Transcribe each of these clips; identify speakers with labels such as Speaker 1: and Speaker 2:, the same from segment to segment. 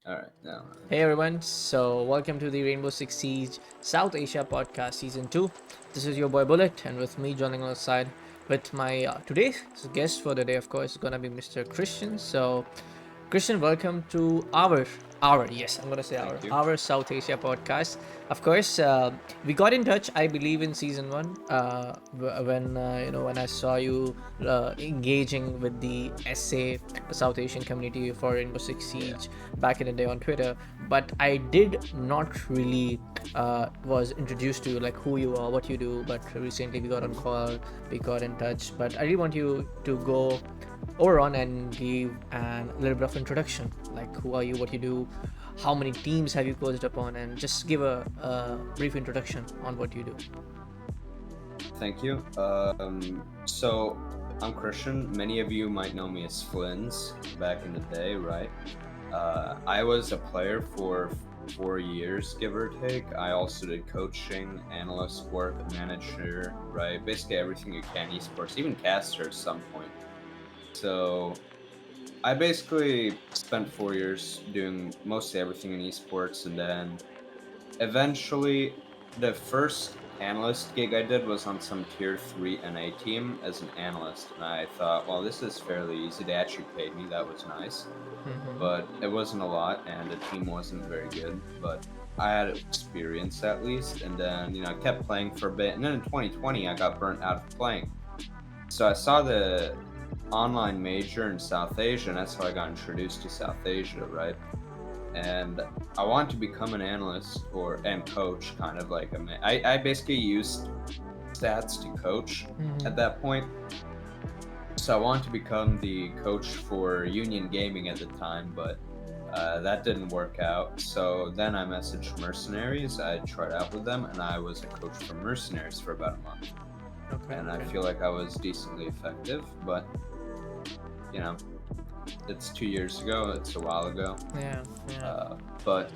Speaker 1: All right, now.
Speaker 2: Hey everyone, so welcome to the Rainbow Six Siege South Asia podcast season 2. This is your boy Bullet, and with me joining on the side with my today's guest for the day, of course, is gonna be Mr. Kristian. So, Kristian, welcome to our yes, I'm gonna say
Speaker 1: Thank you.
Speaker 2: our South Asia podcast. Of course, we got in touch, I believe, in season 1 when when I saw you engaging with the SA South Asian community for Rainbow Six
Speaker 1: Yeah.
Speaker 2: Siege back in the day on Twitter, but I did not really was introduced to you, like who you are, what you do. But recently we got on call, we got in touch. But I really want you to go over on and give a little bit of introduction, like who are you, what you do, how many teams have you coached upon, and just give a brief introduction on what you do.
Speaker 1: Thank you. So I'm Christian. Many of you might know me as Flins back in the day, right? I was a player for 4 years, give or take. I also did coaching, analyst work, manager, right? Basically everything you can esports, even caster at some point. So I basically spent 4 years doing mostly everything in esports, and then eventually the first analyst gig I did was on some tier 3 NA team as an analyst, and I thought, well, this is fairly easy. They actually paid me, that was nice,
Speaker 2: Mm-hmm.
Speaker 1: but it wasn't a lot, and the team wasn't very good, but I had experience at least. And then I kept playing for a bit, and then in 2020 I got burnt out of playing, so I saw the online major in South Asia, and that's how I got introduced to South Asia, right? And I wanted to become an analyst and coach, kind of like I basically used stats to coach
Speaker 2: Mm-hmm.
Speaker 1: at that point. So I wanted to become the coach for Union Gaming at the time, but that didn't work out. So then I messaged Mercenaries. I tried out with them, and I was a coach for Mercenaries for about a month.
Speaker 2: Okay.
Speaker 1: And I
Speaker 2: Okay.
Speaker 1: feel like I was decently effective, but you know, it's 2 years ago. It's a while ago.
Speaker 2: Yeah. Yeah.
Speaker 1: But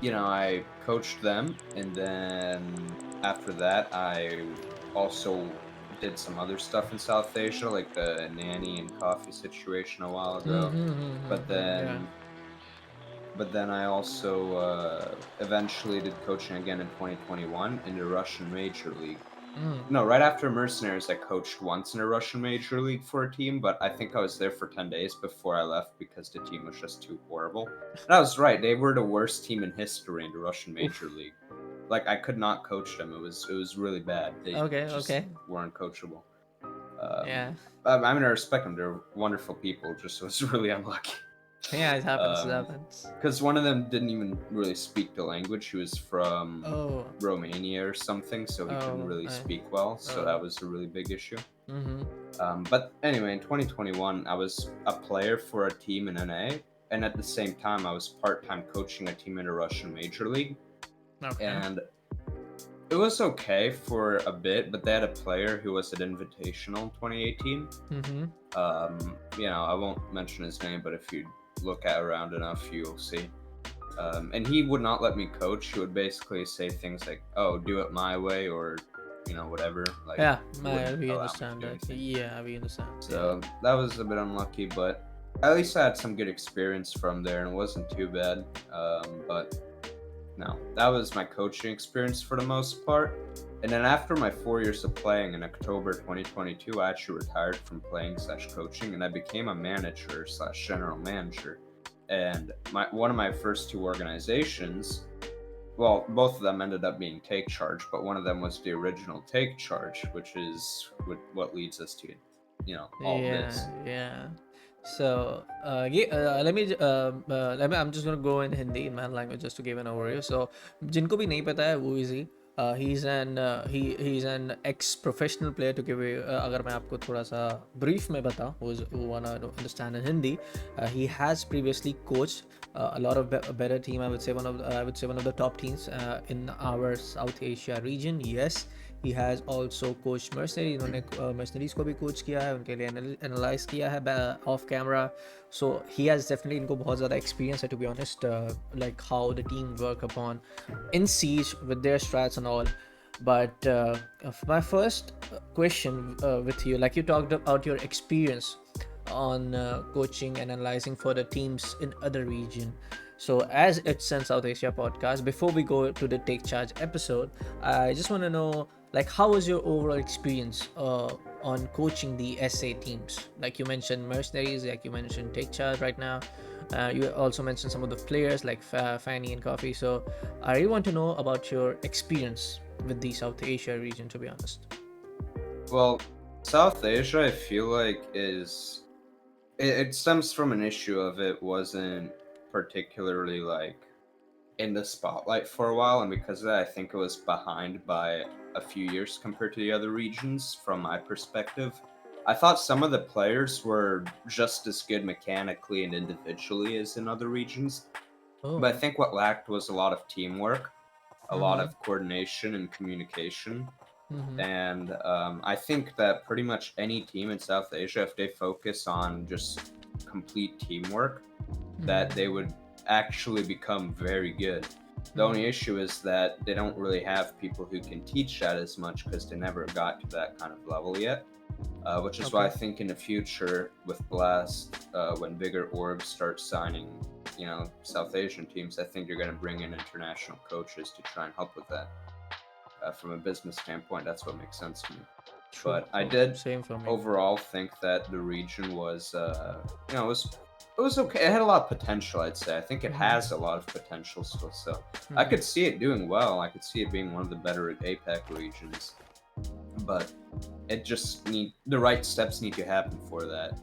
Speaker 1: I coached them, and then after that, I also did some other stuff in South Asia, like the nanny and coffee situation a while ago.
Speaker 2: Mm-hmm.
Speaker 1: But
Speaker 2: Mm-hmm. Yeah.
Speaker 1: then, but then I also eventually did coaching again in 2021 in the Russian Major League.
Speaker 2: Mm.
Speaker 1: No, right after Mercenaries, I coached once in a Russian Major League for a team, but I think I was there for 10 days before I left because the team was just too horrible. And I was right; they were the worst team in history in the Russian Major
Speaker 2: Oof.
Speaker 1: League. Like I could not coach them; it was really bad. They
Speaker 2: Okay.
Speaker 1: just
Speaker 2: Okay.
Speaker 1: weren't coachable. Um,
Speaker 2: Yeah.
Speaker 1: I mean, I respect them; they're wonderful people. Just was really unlucky.
Speaker 2: Yeah. It happens. It
Speaker 1: Um,
Speaker 2: happens.
Speaker 1: because one of them didn't even really speak the language. He was from
Speaker 2: Oh.
Speaker 1: Romania or something, so he couldn't
Speaker 2: Oh.
Speaker 1: really speak well. So
Speaker 2: Oh.
Speaker 1: that was a really big issue.
Speaker 2: Mm-hmm.
Speaker 1: But anyway, in 2021, I was a player for a team in NA, and at the same time, I was part-time coaching a team in the Russian Major League,
Speaker 2: Okay.
Speaker 1: and it was okay for a bit. But they had a player who was at Invitational in 2018.
Speaker 2: Mm-hmm.
Speaker 1: I won't mention his name, but if you look at around enough, you'll see. And he would not let me coach. He would basically say things like, "Oh, do it my way," or whatever. Like
Speaker 2: Yeah,
Speaker 1: he wouldn't
Speaker 2: we
Speaker 1: allow me to
Speaker 2: understand
Speaker 1: do
Speaker 2: that.
Speaker 1: anything.
Speaker 2: Yeah, we understand. Yeah.
Speaker 1: So that was a bit unlucky, but at least I had some good experience from there, and it wasn't too bad. But no, that was my coaching experience for the most part. And then after my 4 years of playing in October 2022, I actually retired from playing slash coaching, and I became a manager slash general manager. And one of my first two organizations, well, both of them ended up being Take Charge, but one of them was the original Take Charge, which is what leads us to, all
Speaker 2: Yeah,
Speaker 1: this.
Speaker 2: yeah. So, let me. I'm just gonna go in Hindi in my language just to give an overview. So, जिनको भी नहीं पता है वो easy. He's an ex professional player to give you. अगर मैं आपको थोड़ा सा brief में बताऊँ, who wanna understand in Hindi, he has previously coached a lot of better team. I would say one of the top teams in our South Asia region. Yes, he has also coached mercenary. इन्होंने mercenaries को भी coach किया है, उनके लिए analyze किया है off camera. So he has definitely इनको बहुत ज़्यादा experience है, to be honest, like how the team work upon in siege with their strats and all. But my first question with you, like you talked about your experience on coaching and analyzing for the teams in other region. So as it's an South Asia podcast, before we go to the Take Charge episode, I just want to know, like, how was your overall experience on coaching the SA teams? Like you mentioned mercenaries, like you mentioned Take Charge right now. You also mentioned some of the players like Fanny and Coffee. So I really want to know about your experience with the South Asia region, to be honest.
Speaker 1: Well, South Asia, I feel like it stems from an issue of it wasn't particularly like in the spotlight for a while, and because of that, I think it was behind by a few years compared to the other regions. From my perspective, I thought some of the players were just as good mechanically and individually as in other regions,
Speaker 2: Oh.
Speaker 1: but I think what lacked was a lot of teamwork, a lot
Speaker 2: Mm-hmm.
Speaker 1: of coordination and communication.
Speaker 2: Mm-hmm.
Speaker 1: And I think that pretty much any team in South Asia, if they focus on just complete teamwork, that they would actually become very good. The only issue is that they don't really have people who can teach that as much because they never got to that kind of level yet. Which is why I
Speaker 2: Okay.
Speaker 1: think in the future with Blast, when bigger orgs start signing, South Asian teams, I think you're going to bring in international coaches to try and help with that. From a business standpoint, that's what makes sense to me.
Speaker 2: True.
Speaker 1: But I
Speaker 2: True.
Speaker 1: did
Speaker 2: Same for me.
Speaker 1: overall think that the region was, it was okay. It had a lot of potential, I'd say. I think it has a lot of potential still. So I could see it doing well. I could see it being one of the better APAC regions. But the right steps need to happen for that.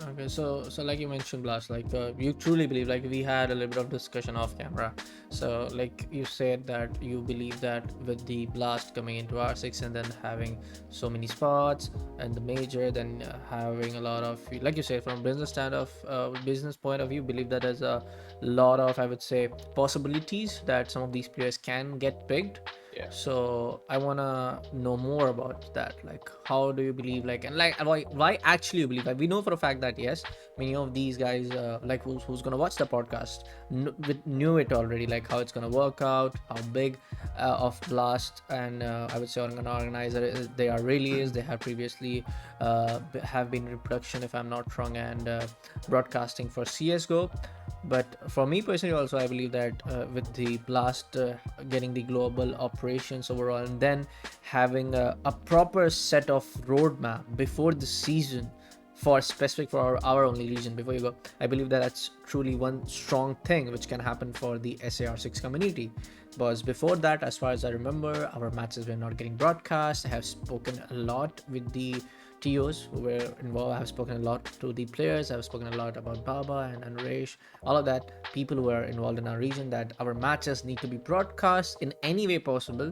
Speaker 2: Okay, so like you mentioned, Blast, like you truly believe, like we had a little bit of discussion off camera. So like you said that you believe that with the Blast coming into R6 and then having so many spots and the major, then having a lot of, like you said, from business point of view, believe that there's a lot of, I would say, possibilities that some of these players can get picked.
Speaker 1: Yeah.
Speaker 2: So I wanna know more about that. Like, how do you believe? Like, and like, why actually you believe? Like, we know for a fact that yes, many of these guys, like who's gonna watch the podcast, knew it already. Like how it's gonna work out, how big of Blast and I would say an organizer they are really is. They have previously have been in production, if I'm not wrong, and broadcasting for CS:GO. But for me personally also, I believe that with the Blast getting the global operations overall and then having a proper set of roadmap before the season for specific for our only region before you go, I believe that that's truly one strong thing which can happen for the SAR6 community. Because before that, as far as I remember, our matches were not getting broadcast. I have spoken a lot with the TOs who were involved. I have spoken a lot to the players. I have spoken a lot about Baba and Naresh, all of that, people who are involved in our region, that our matches need to be broadcast in any way possible,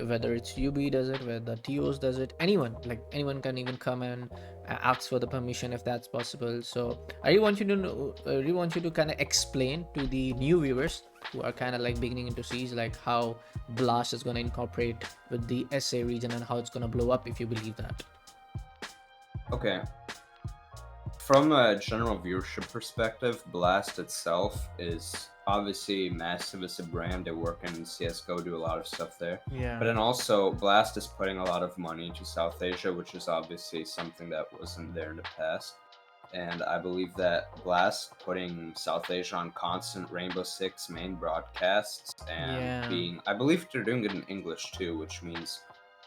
Speaker 2: whether it's UB does it, whether the TOs does it, anyone, like anyone can even come and ask for the permission if that's possible. So I really want you to know, I really want you to kind of explain to the new viewers who are kind of like beginning into Siege, like how Blast is going to incorporate with the SA region and how it's going to blow up if you believe that.
Speaker 1: Okay. From a general viewership perspective, Blast itself is obviously massive as a brand. They work in CSGO, do a lot of stuff there.
Speaker 2: Yeah.
Speaker 1: But then also, Blast is putting a lot of money into South Asia, which is obviously something that wasn't there in the past. And I believe that Blast putting South Asia on constant Rainbow Six main broadcasts and I believe they're doing it in English too, which means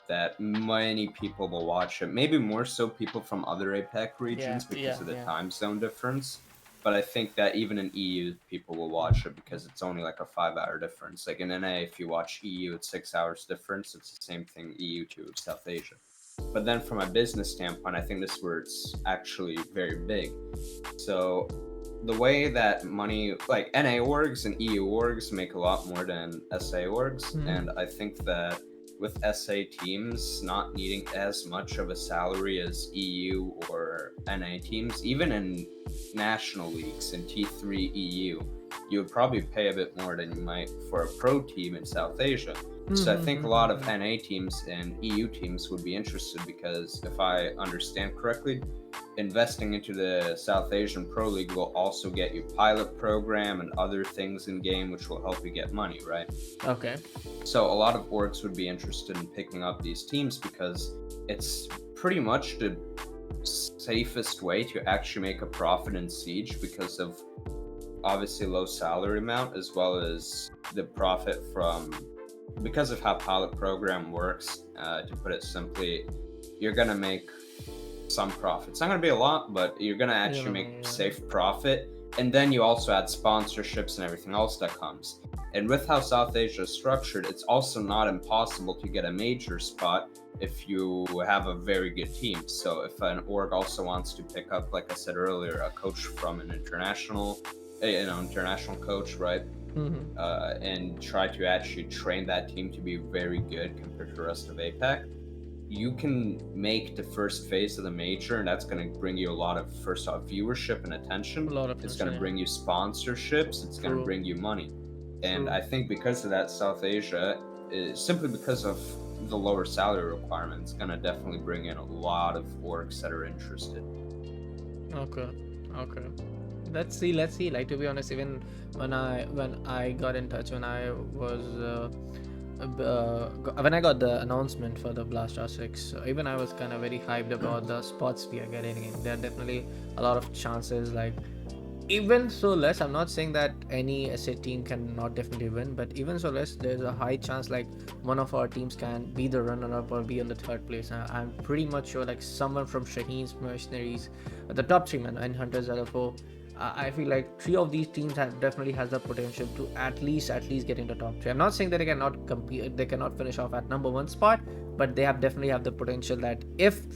Speaker 1: that many people will watch it. Maybe more so people from other APAC regions because of the time zone difference. But I think that even in EU, people will watch it because it's only like a 5-hour difference. Like in NA, if you watch EU, it's 6 hours difference. It's the same thing EU to South Asia. But then from a business standpoint, I think this is where it's actually very big. So the way that money, like NA orgs and EU orgs make a lot more than SA orgs. And I think that with SA teams not needing as much of a salary as EU or NA teams, even in national leagues in T3 EU, you would probably pay a bit more than you might for a pro team in South Asia. So I think a lot of NA teams and EU teams would be interested because if I understand correctly, investing into the South Asian Pro League will also get you pilot program and other things in game which will help you get money, right?
Speaker 2: Okay.
Speaker 1: So a lot of orgs would be interested in picking up these teams because it's pretty much the safest way to actually make a profit in Siege because of obviously low salary amount, as well as the profit from, because of how pilot program works, to put it simply, you're gonna make some profit. It's not gonna be a lot, but you're gonna actually make safe profit, and then you also add sponsorships and everything else that comes. And with how South Asia is structured, it's also not impossible to get a major spot if you have a very good team. So if an org also wants to pick up, like I said earlier, a coach from an international coach, right? And try to actually train that team to be very good compared to the rest of APAC, you can make the first phase of the major, and that's going to bring you a lot of, first off, viewership and attention. It's going to bring you sponsorships. It's going to bring you money. And I think because of that, South Asia, simply because of the lower salary requirements, going to definitely bring in a lot of orgs that are interested.
Speaker 2: Okay. Let's see. Like, to be honest, even when I got in touch, when I got the announcement for the Blast R6, even I was kind of very hyped about the spots we are getting in. There are definitely a lot of chances, like, even so less, I'm not saying that any SA team can not definitely win, but even so less, there's a high chance like one of our teams can be the runner-up or be on the third place. I'm pretty much sure like someone from Shaheen's Mercenaries, the top three men, and Hunters LFO, I feel like three of these teams definitely has the potential to at least get in the top three. I'm not saying that they cannot compete, they cannot finish off at number one spot, but they definitely have the potential that if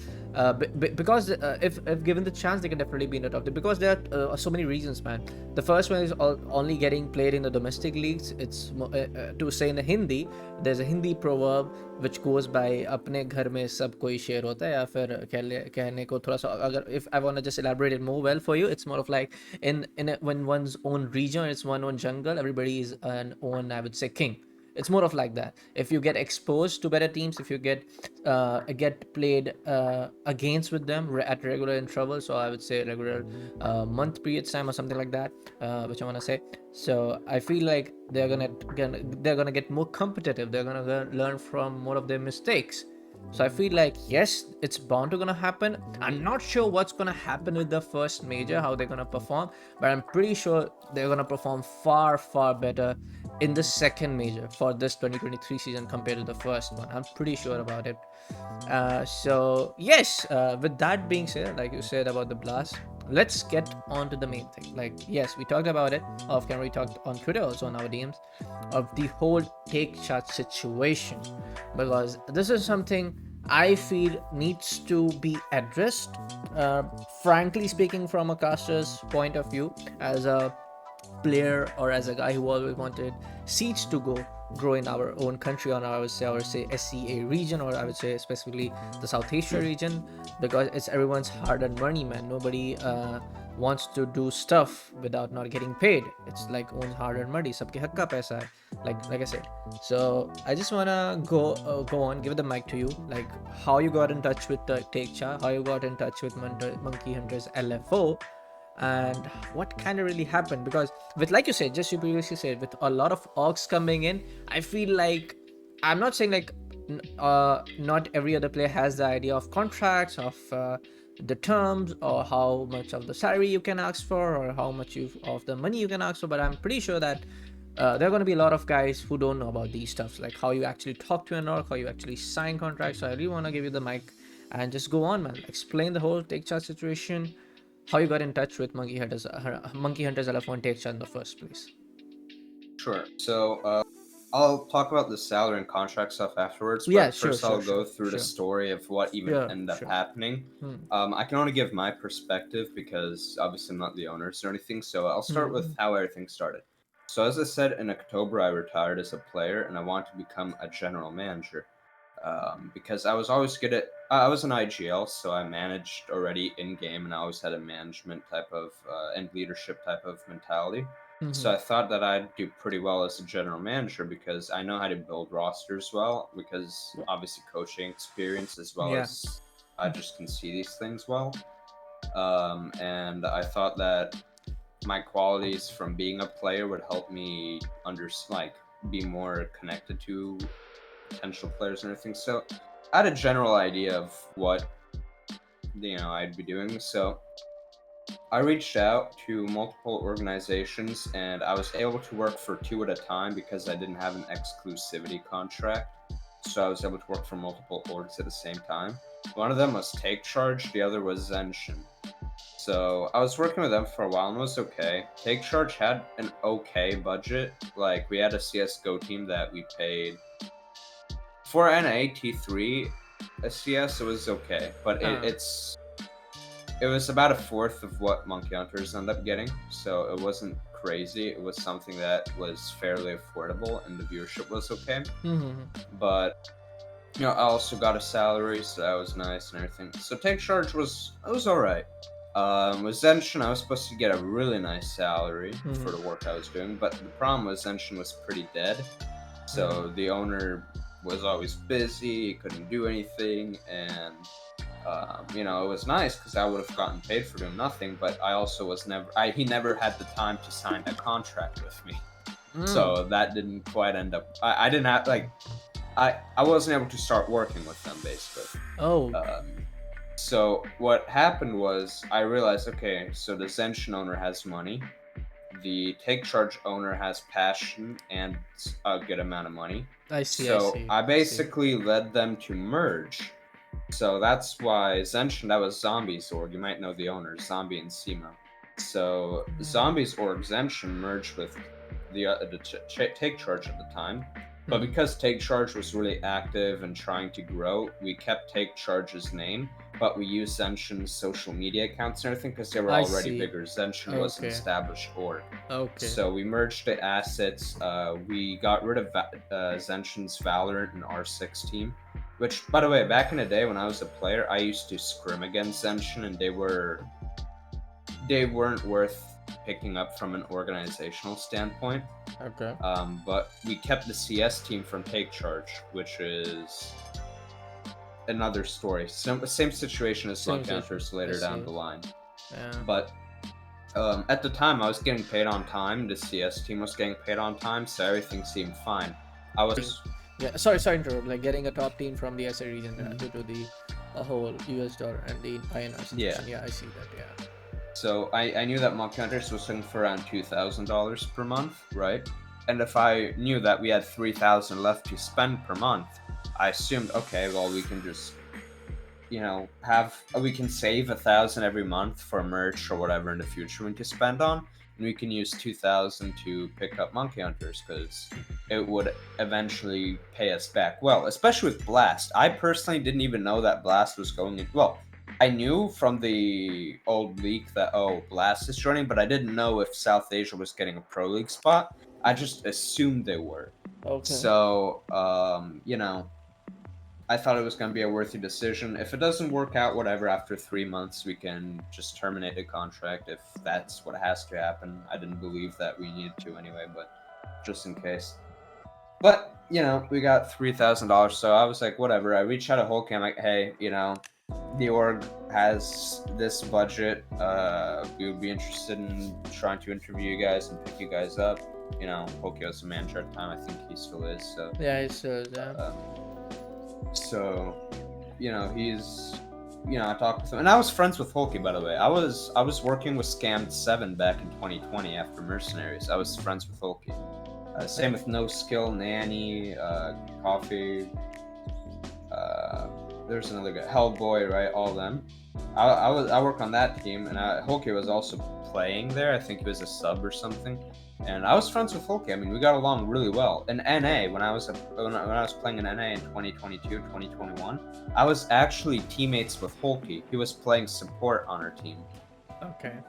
Speaker 2: because if given the chance, they can definitely be in the top three, because there are so many reasons, man. The first one is only getting played in the domestic leagues. It's to say in the Hindi, there's a Hindi proverb which goes by अपने घर में सब कोई शेर होता है, या फिर कहने को थोड़ा सा अगर, if I want to just elaborate it more well for you, it's more of like when one's own region, it's one own jungle, everybody is an own, I would say, king. It's more of like that. If you get exposed to better teams, if you get played against with them at regular intervals, so I would say regular month periods time or something like that, which I want to say. So I feel like they're gonna get more competitive. They're gonna learn from more of their mistakes. So I feel like, yes, it's bound to gonna happen. I'm not sure what's gonna happen with the first major, how they're gonna perform, but I'm pretty sure they're gonna perform far better in the second major for this 2023 season compared to the first one. I'm pretty sure about it. So yes, with that being said, like you said about the Blast, let's get on to the main thing. Like, yes, we talked about it off camera, we talked on Twitter also, on our DMs, of the whole take charge situation, because this is something I feel needs to be addressed. Frankly speaking, from a caster's point of view, as a player or as a guy who always wanted Siege to grow in our own country, or I would say SCA region, or I would say specifically the South Asia region, because it's everyone's hard-earned money, man. Nobody wants to do stuff without not getting paid. It's like own hard-earned money. Sabke hak ka paisa hai. Like I said. So I just wanna go on, give the mic to you. Like, how you got in touch with the Take Cha, how you got in touch with Monkey Hunters LFO, and what kind of really happened. Because with, like you said, just you previously said, with a lot of orcs coming in, I feel like, I'm not saying like not every other player has the idea of contracts, of the terms, or how much of the salary you can ask for, or how much of the money you can ask for, but I'm pretty sure that there are going to be a lot of guys who don't know about these stuffs, like how you actually talk to an orc, how you actually sign contracts. So I really want to give you the mic and just go on, man. Explain the whole take charge situation, how you got in touch with Monkey Hunters LF1 Take Charge in the first place.
Speaker 1: Sure. So I'll talk about the salary and contract stuff afterwards. But
Speaker 2: Yeah,
Speaker 1: first I'll go through the story of what even ended up happening. I can only give my perspective because obviously I'm not the owners or anything. So I'll start with how everything started. So as I said, in October I retired as a player and I wanted to become a general manager. Because I was always good at, I was an IGL, so I managed already in game, and I always had a management type of and leadership type of mentality. So I thought that I'd do pretty well as a general manager because I know how to build rosters well, because obviously coaching experience, as well as I just can see these things well. And I thought that my qualities from being a player would help me be more connected to potential players and everything. So I had a general idea of what I'd be doing. So I reached out to multiple organizations, and I was able to work for 2 at a time because I didn't have an exclusivity contract. So I was able to work for multiple orgs at the same time. One of them was Take Charge, the other was Zenshin. So I was working with them for a while and it was okay. Take Charge had an okay budget. Like, we had a CSGO team that we paid for an AT3 a CS. It was okay, but it was about a fourth of what Monkey Hunters ended up getting, so it wasn't crazy. It was something that was fairly affordable, and the viewership was okay. But I also got a salary, so that was nice and everything. So Take Charge was all right. With Zenshin, I was supposed to get a really nice salary for the work I was doing, but the problem was Zenshin was pretty dead. So the owner was always busy, he couldn't do anything, and it was nice because I would have gotten paid for doing nothing, but I also he never had the time to sign a contract with me. So that didn't quite end up, I didn't have, I wasn't able to start working with them, basically. So what happened was, I realized, okay, so the Zenshin owner has money, the Take Charge owner has passion and a good amount of money.
Speaker 2: I see.
Speaker 1: I basically led them to merge. So that's why Zenshin, that was Zombie's org. You might know the owners, Zombie and Sima. So Zombie's org, Zenshin, merged with the Take Charge at the time. But because Take Charge was really active and trying to grow, we kept Take Charge's name, but we used Zenshin's social media accounts and everything because they were already bigger. Zenshin was an established org. So we merged the assets. We got rid of Zenshin's Valorant and R6 team. Which, by the way, back in the day when I was a player, I used to scrim against Zenshin, and they weren't worth picking up from an organizational standpoint. But we kept the CS team from Take Charge, which is another story. Same situation as Monkey Hunters later down the line. But at the time, I was getting paid on time. The CS team was getting paid on time, so everything seemed fine. I was...
Speaker 2: Yeah, sorry to interrupt. Like, getting a top team from the SA region due to the whole US dollar and the INR situation. Yeah, I see that. Yeah.
Speaker 1: So I knew that Monkey Hunters was looking for around $2,000 per month, right? And if I knew that we had $3,000 left to spend per month, I assumed, okay, well, we can just, we can save $1,000 every month for merch or whatever in the future we need to spend on. And we can use $2,000 to pick up Monkey Hunters because it would eventually pay us back. Well, especially with Blast. I personally didn't even know that Blast was going in. Well, I knew from the old leak that, Blast is joining, but I didn't know if South Asia was getting a Pro League spot. I just assumed they were. So, I thought it was going to be a worthy decision. If it doesn't work out, whatever, after 3 months, we can just terminate the contract if that's what has to happen. I didn't believe that we needed to anyway, but just in case. But, we got $3,000, so I was like, whatever. I reached out to Hulk, I'm like, hey, the org has this budget. We would be interested in trying to interview you guys and pick you guys up. Hulk was the manager at the time. I think he still is. So
Speaker 2: yeah, he still is. Yeah.
Speaker 1: So, he's, I talked with him, and I was friends with Hulky, by the way. I was working with Scammed 7 back in 2020 after Mercenaries. I was friends with Hulky. Same with No Skill, Nanny, Coffee. There's another guy, Hellboy, right? All of them. I work on that team, and Hulky was also playing there. I think he was a sub or something. And I was friends with Hulky. I mean, we got along really well. In NA, when I was playing in NA in 2022, 2021, I was actually teammates with Hulky. He was playing support on our team.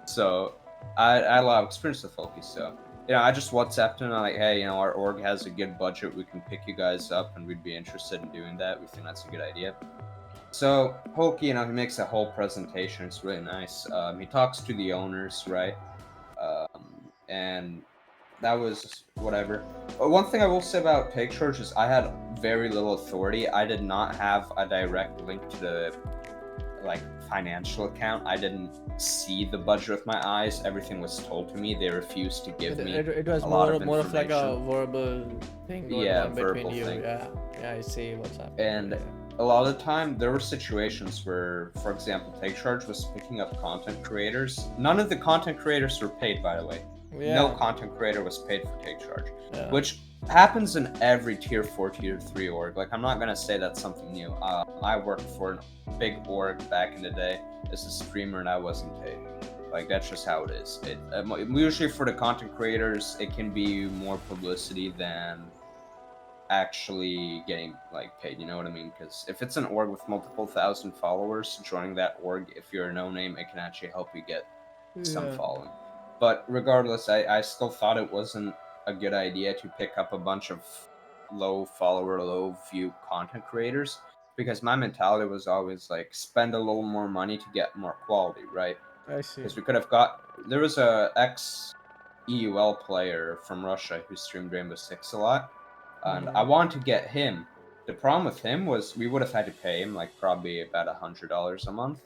Speaker 1: So I had a lot of experience with Hulky. So I just WhatsApped him. I'm like, hey, our org has a good budget. We can pick you guys up, and we'd be interested in doing that. We think that's a good idea. So Hulky, he makes a whole presentation. It's really nice. He talks to the owners, right? And that was whatever. But one thing I will say about Take Charge is I had very little authority. I did not have a direct link to the financial account. I didn't see the budget with my eyes. Everything was told to me. They refused to give me
Speaker 2: it was
Speaker 1: a lot of
Speaker 2: more of like a verbal thing going on between you.
Speaker 1: Thing.
Speaker 2: Yeah, I see what's happening.
Speaker 1: And a lot of the time there were situations where, for example, Take Charge was picking up content creators. None of the content creators were paid, by the way. No content creator was paid for Take Charge, which happens in every tier 4, tier 3 org. Like, I'm not gonna say that's something new. I worked for a big org back in the day as a streamer, and I wasn't paid. Like, that's just how it is. Usually for the content creators, it can be more publicity than actually getting like paid, you know what I mean? Because if it's an org with multiple thousand followers, joining that org, if you're a no name, it can actually help you get some following. But regardless, I still thought it wasn't a good idea to pick up a bunch of low follower, low view content creators, because my mentality was always like, spend a little more money to get more quality, right?
Speaker 2: I see.
Speaker 1: Because we could have there was a ex EUL player from Russia who streamed Rainbow Six a lot, and I wanted to get him. The problem with him was we would have had to pay him like probably about $100 a month,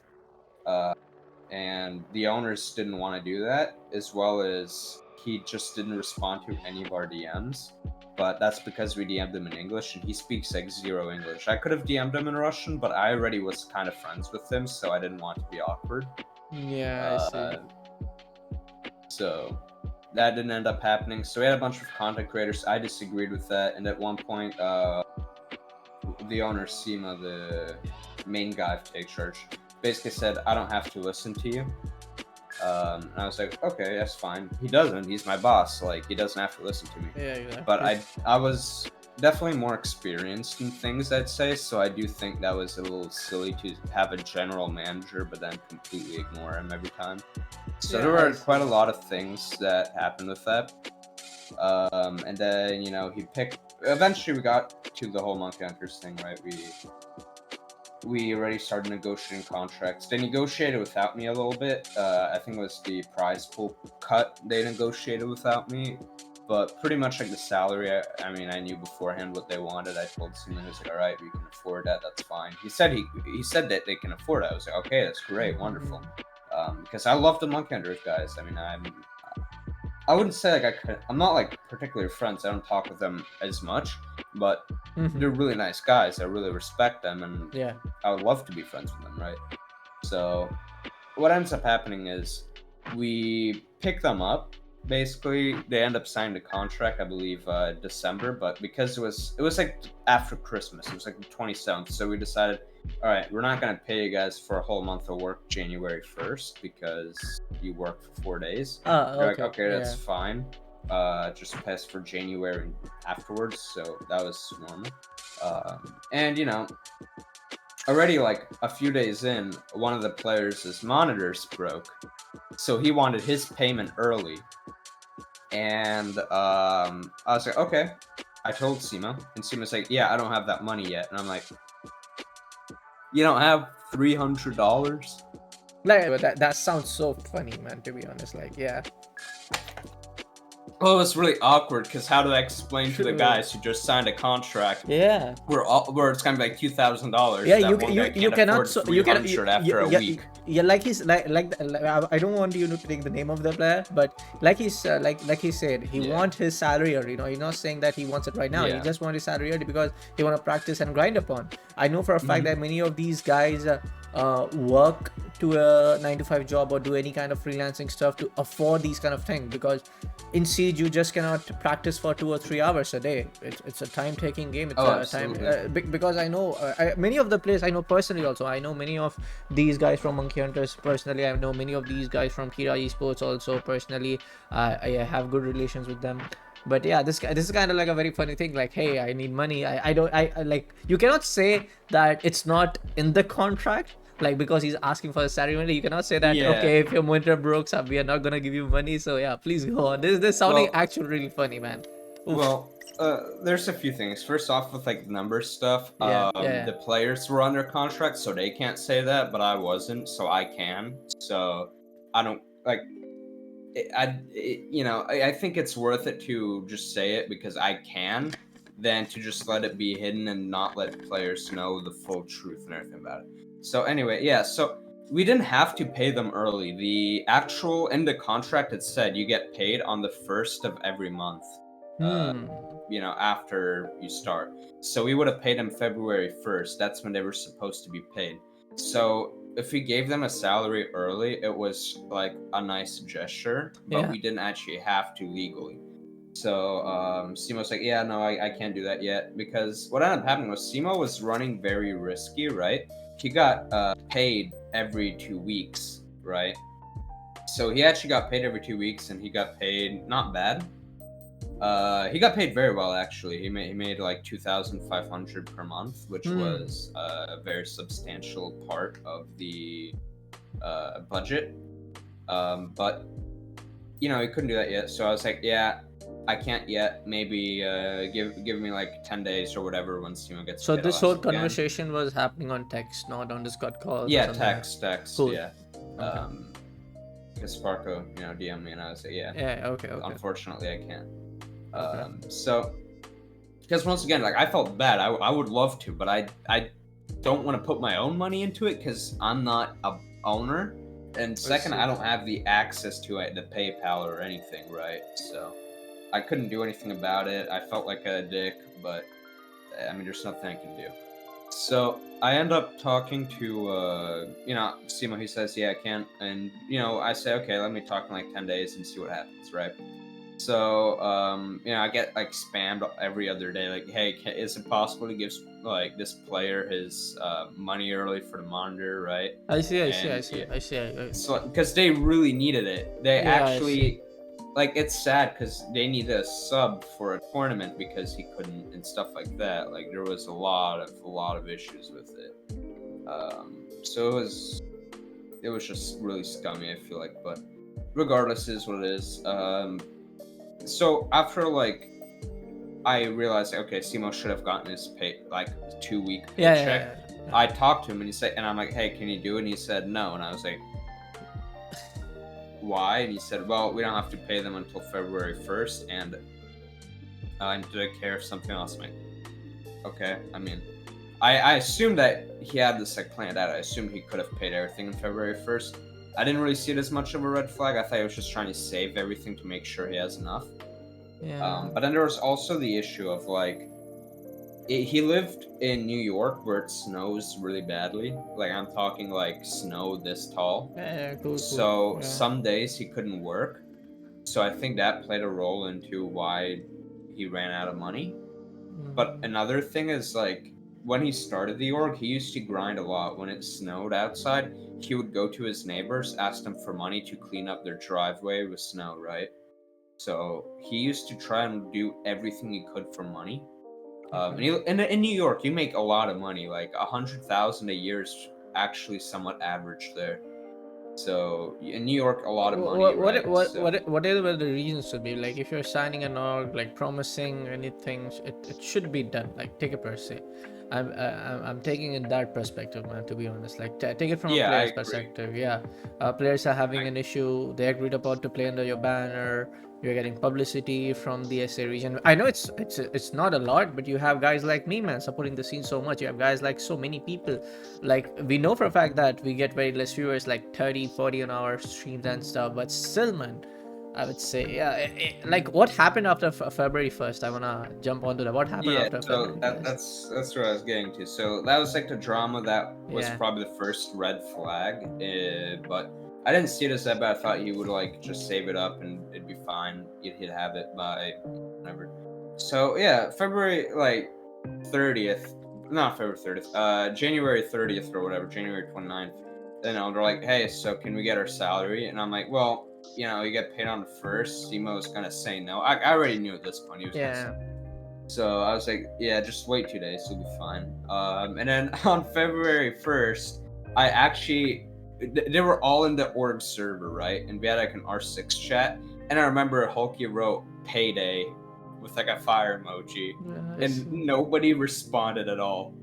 Speaker 1: and the owners didn't want to do that, as well as he just didn't respond to any of our DMs. But that's because we DM'd him in English, and he speaks like zero English. I could have DM'd him in Russian, but I already was kind of friends with him, so I didn't want to be awkward.
Speaker 2: Yeah, I see.
Speaker 1: So that didn't end up happening. So we had a bunch of content creators. I disagreed with that, and at one point, the owner, Sima, the main guy of Take Charge, basically said, "I don't have to listen to you." And I was like, "Okay, that's fine." He doesn't. He's my boss. Like, he doesn't have to listen to me.
Speaker 2: Yeah, exactly.
Speaker 1: But I was definitely more experienced in things, I'd say. So I do think that was a little silly to have a general manager, but then completely ignore him every time. So there were quite a lot of things that happened with that. And then, you know, eventually we got to the whole Monkey Hunters thing, right? We already started negotiating contracts. They negotiated without me a little bit. I think it was the prize pool cut they negotiated without me. But pretty much like the salary, I mean, I knew beforehand what they wanted. I told Simon, he was like, "All right, we can afford that. That's fine." He said that they can afford it. I was like, "Okay, that's great, wonderful." Because I love the Monkey Hunters guys. I mean, I wouldn't say like I'm not like particularly friends. I don't talk with them as much, but they're really nice guys. I really respect them, and I would love to be friends with them, right? So what ends up happening is we pick them up. Basically, they end up signing the contract, I believe, December. But because it was like after Christmas, it was like the 27th. So we decided, all right, we're not gonna pay you guys for a whole month of work January 1st because you worked for 4 days. They're like, okay, that's fine. Just pay us for January afterwards. So that was normal. And you know, already like a few days in, one of the players' monitors broke, so he wanted his payment early. And I was like, okay. I told Sima, and Sima's like, "Yeah, I don't have that money yet." And I'm like, "You don't have $300?"
Speaker 2: Like, that sounds so funny, man, to be honest. Like, yeah.
Speaker 1: Well, it was really awkward because how do I explain to the guys who just signed a contract?
Speaker 2: Yeah.
Speaker 1: Where it's gonna be like $2,000.
Speaker 2: Yeah, you cannot.
Speaker 1: You can after a week.
Speaker 2: Yeah, like he's like I don't want you to take the name of the player, but like he's like he said, he wants his salary early. You know, he's not saying that he wants it right now. He just wants his salary early because he want to practice and grind upon. I know for a fact that many of these guys work to a 9-to-5 job or do any kind of freelancing stuff to afford these kind of things, because in Siege you just cannot practice for 2 or 3 hours a day. It's a time-taking game. It's time because I know many of the players I know personally. Also, I know many of these guys from Monkey Hunters personally. I know many of these guys from Kira Esports also personally. I have good relations with them. But yeah, this is kind of like a very funny thing. Like, hey, I need money. I like, you cannot say that it's not in the contract. Like, because he's asking for a salary money, you cannot say that, okay, if your monitor breaks up, we are not gonna give you money. So yeah, please go on. This is sounding actually really funny, man. Oof.
Speaker 1: Well, there's a few things. First off, with like numbers stuff, the players were under contract, so they can't say that, but I wasn't, so I can. So I don't like. I think it's worth it to just say it because I can, than to just let it be hidden and not let players know the full truth and everything about it. So anyway, so we didn't have to pay them early. The actual in the contract, it said you get paid on the 1st of every month.
Speaker 2: Hmm.
Speaker 1: After you start. So we would have paid them February 1st. That's when they were supposed to be paid. So if we gave them a salary early, it was like a nice gesture, but
Speaker 2: Yeah.
Speaker 1: we didn't actually have to legally. So Simo's like, yeah, no, I can't do that yet, because what ended up happening was Simo was running very risky, right? He got paid every 2 weeks, right? So he actually got paid every 2 weeks, and he got paid not bad. He got paid very well, actually. He made like 2,500 per month, which was a very substantial part of the budget. But he couldn't do that yet. So I was like, yeah, I can't yet. Maybe give me like 10 days or whatever. Once Simo gets
Speaker 2: So
Speaker 1: paid, I'll
Speaker 2: this whole
Speaker 1: ask again.
Speaker 2: conversation was happening on text, not on Discord calls or
Speaker 1: Yeah,
Speaker 2: something like.
Speaker 1: text,
Speaker 2: Cool.
Speaker 1: yeah.
Speaker 2: Okay.
Speaker 1: Because Sparko, DM me, and I was like, yeah.
Speaker 2: Yeah. Okay.
Speaker 1: Unfortunately, I can't.
Speaker 2: Okay.
Speaker 1: So, because once again, like, I felt bad. I would love to, but I don't want to put my own money into it because I'm not a owner, and second, I don't have the access to it, the PayPal or anything, right? So I couldn't do anything about it. I felt like a dick, but I mean, there's nothing I can do. So I end up talking to Simo. He says, yeah, I can, and I say, okay, let me talk in like 10 days and see what happens, right? So I get like spammed every other day, like, hey, is it possible to give like this player his money early for the monitor, right?
Speaker 2: I see.
Speaker 1: And yeah, so because they really needed it, they
Speaker 2: Yeah, I see.
Speaker 1: actually, like, it's sad because they needed a sub for a tournament because he couldn't and stuff like that. Like, there was a lot of issues with it. So it was just really scummy, I feel like, but regardless, is what it is. So after like I realized, okay, Simo should have gotten his pay like 2-week paycheck.
Speaker 2: Yeah.
Speaker 1: I talked to him and I'm like, hey, can you do it? And he said no, and I was like, why? And he said, well, we don't have to pay them until February 1st, and I need to care of something else. I'm like, okay. I mean, I assumed that he had this like planned out. I assumed he could have paid everything on February 1st. I didn't really see it as much of a red flag. I thought he was just trying to save everything to make sure he has enough.
Speaker 2: Yeah.
Speaker 1: But then there was also the issue of like, he lived in New York where it snows really badly. Like, I'm talking like snow this tall.
Speaker 2: Yeah. Cool.
Speaker 1: So
Speaker 2: Yeah.
Speaker 1: some days he couldn't work. So I think that played a role into why he ran out of money. But another thing is, like, when he started the org, he used to grind a lot. When it snowed outside, he would go to his neighbors, ask them for money to clean up their driveway with snow, right? So he used to try and do everything he could for money. And in New York, you make a lot of money. Like 100,000 a year is actually somewhat average there. So in New York, a lot of money, right?
Speaker 2: Whatever the reasons should be, like if you're signing an org, like promising anything, it should be done. Like take it per se. I'm taking in that perspective, man. To be honest, like take it from a
Speaker 1: Yeah, I
Speaker 2: player's
Speaker 1: agree.
Speaker 2: perspective. Yeah, players are having an issue. They agreed upon to play under your banner. You're getting publicity from the SA region. I know it's not a lot, but you have guys like me, man, supporting the scene so much. You have guys like so many people. Like we know for a fact that we get very less viewers, like 30, 40 on our streams and stuff. But still, man, I would say, yeah. Like what happened after February 1st? I wanna jump onto that. What happened
Speaker 1: Yeah,
Speaker 2: after
Speaker 1: so
Speaker 2: February 1st?
Speaker 1: that's where I was getting to. So that was like the drama that was
Speaker 2: Yeah.
Speaker 1: probably the first red flag. But I didn't see it as that bad. I thought he would like just save it up and it'd be fine. He'd have it by whatever. So yeah, February like 30th, not February 30th, January 30th or whatever, January 29th. Then they're like, hey, so can we get our salary? And I'm like, well, you get paid on the first. Simo's gonna say no. I already knew at this point he was gonna say. So I was like, yeah, just wait 2 days, you'll be fine. And then on February 1st, I actually, they were all in the org server, right? And we had like an R6 chat. And I remember Hulky wrote payday with like a fire emoji. And nobody responded at all.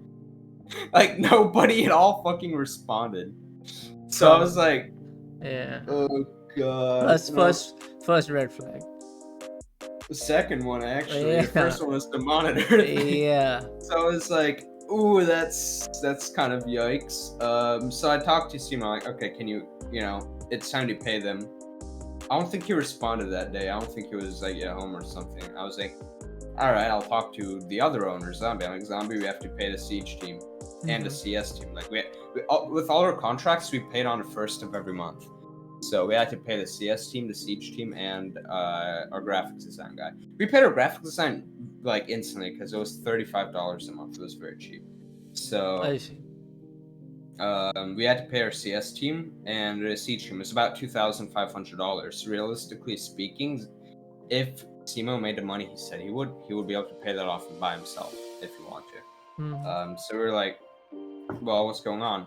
Speaker 1: Like, nobody at all fucking responded. So I was like,
Speaker 2: yeah.
Speaker 1: Oh god.
Speaker 2: First red flag.
Speaker 1: The second one, actually.
Speaker 2: Yeah.
Speaker 1: The first one was the monitor thing.
Speaker 2: Yeah.
Speaker 1: So I was like, ooh, that's kind of yikes. So I talked to Simo, like, okay, can you, it's time to pay them. I don't think he responded that day. I don't think he was like at home or something. I was like, all right, I'll talk to the other owners, Zombie. I'm like, Zombie, we have to pay the Siege team and the CS team. Like we with all our contracts, we paid on the 1st of every month. So we had to pay the CS team, the Siege team, and our graphics design guy. We paid our graphics design like instantly because it was $35 a month. It was very cheap. So
Speaker 2: I see.
Speaker 1: we had to pay our CS team and the Siege team. It was about $2,500. Realistically speaking, if Simo made the money he said he would be able to pay that off by himself if he wanted to. So we were like, well, what's going on?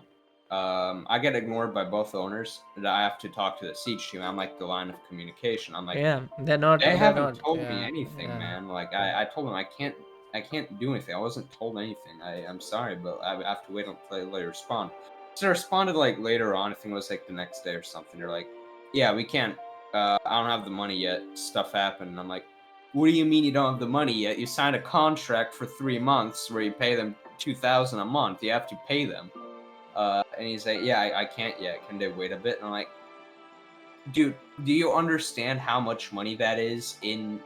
Speaker 1: I get ignored by both owners, and I have to talk to the Siege team. I'm like the line of communication. I'm like,
Speaker 2: Yeah, they
Speaker 1: haven't told me
Speaker 2: yeah,
Speaker 1: anything,
Speaker 2: yeah.
Speaker 1: man. Like I told them I can't do anything. I wasn't told anything. I'm sorry, but I have to wait until they respond. So they responded like later on. I think it was like the next day or something. They're like, yeah, we can't. I don't have the money yet. Stuff happened. And I'm like, what do you mean you don't have the money yet? You signed a contract for 3 months where you pay them $2,000 a month. You have to pay them. And he's like, yeah, I can't yet. Can they wait a bit? And I'm like, dude, do you understand how much money that is in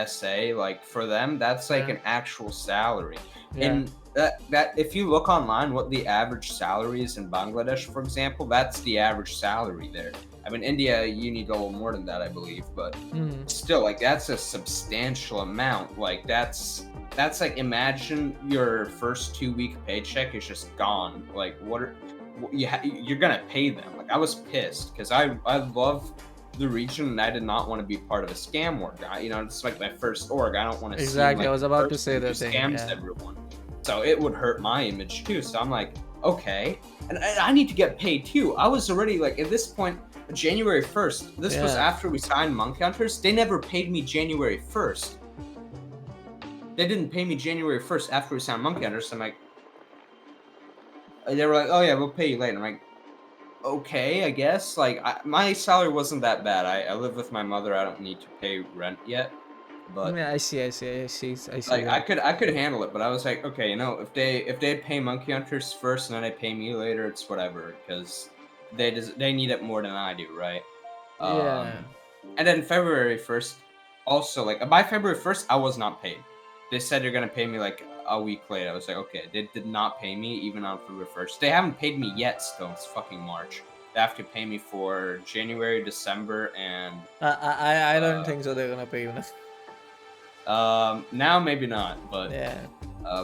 Speaker 1: SA? Like for them, that's like an actual salary. And that if you look online, what the average salary is in Bangladesh, for example, that's the average salary there. I mean, India, you need a little more than that, I believe, but still, like that's a substantial amount. Like that's like, imagine your first 2-week paycheck is just gone. Like you're gonna pay them. Like I was pissed because I love the region and I did not want to be part of a scam org. It's like my first org. I don't want to
Speaker 2: Exactly.
Speaker 1: I
Speaker 2: was about to say that thing.
Speaker 1: Scams everyone. So it would hurt my image too. So I'm like, okay, and I need to get paid too. I was already like at this point, January 1st. This was after we signed Monkey Hunters. They never paid me January 1st. They didn't pay me January 1st after we signed Monkey Hunters. So I'm like, they were like, oh yeah, we'll pay you later. I'm like, okay, I guess. Like my salary wasn't that bad. I live with my mother. I don't need to pay rent yet. But
Speaker 2: yeah, I see.
Speaker 1: like I could handle it, but I was like, okay, if they pay Monkey Hunters first and then they pay me later, it's whatever because they need it more than I do, right? And then February 1st, also like by February 1st, I was not paid. They said they're gonna pay me like a week later. I was like, okay, they did not pay me even on February 1st. They haven't paid me yet. Still, it's fucking March. They have to pay me for January, December, and
Speaker 2: I don't think so. They're gonna pay you now.
Speaker 1: Now maybe not, but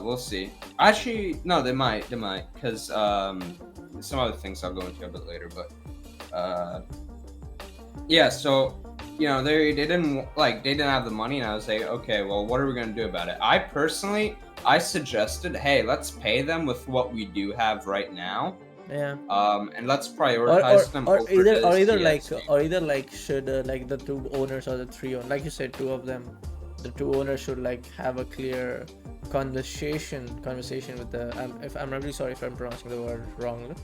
Speaker 1: we'll see. Actually, no, they might, because some other things I'll go into a bit later, but yeah. So they didn't have the money, and I was like, okay, well, what are we gonna do about it? I suggested, hey, let's pay them with what we do have right now. And let's prioritize them.
Speaker 2: Or either like should like the two owners or the three owners, like you said, two of them, the two owners should like have a clear conversation with the I'm really sorry if I'm pronouncing the word wrong.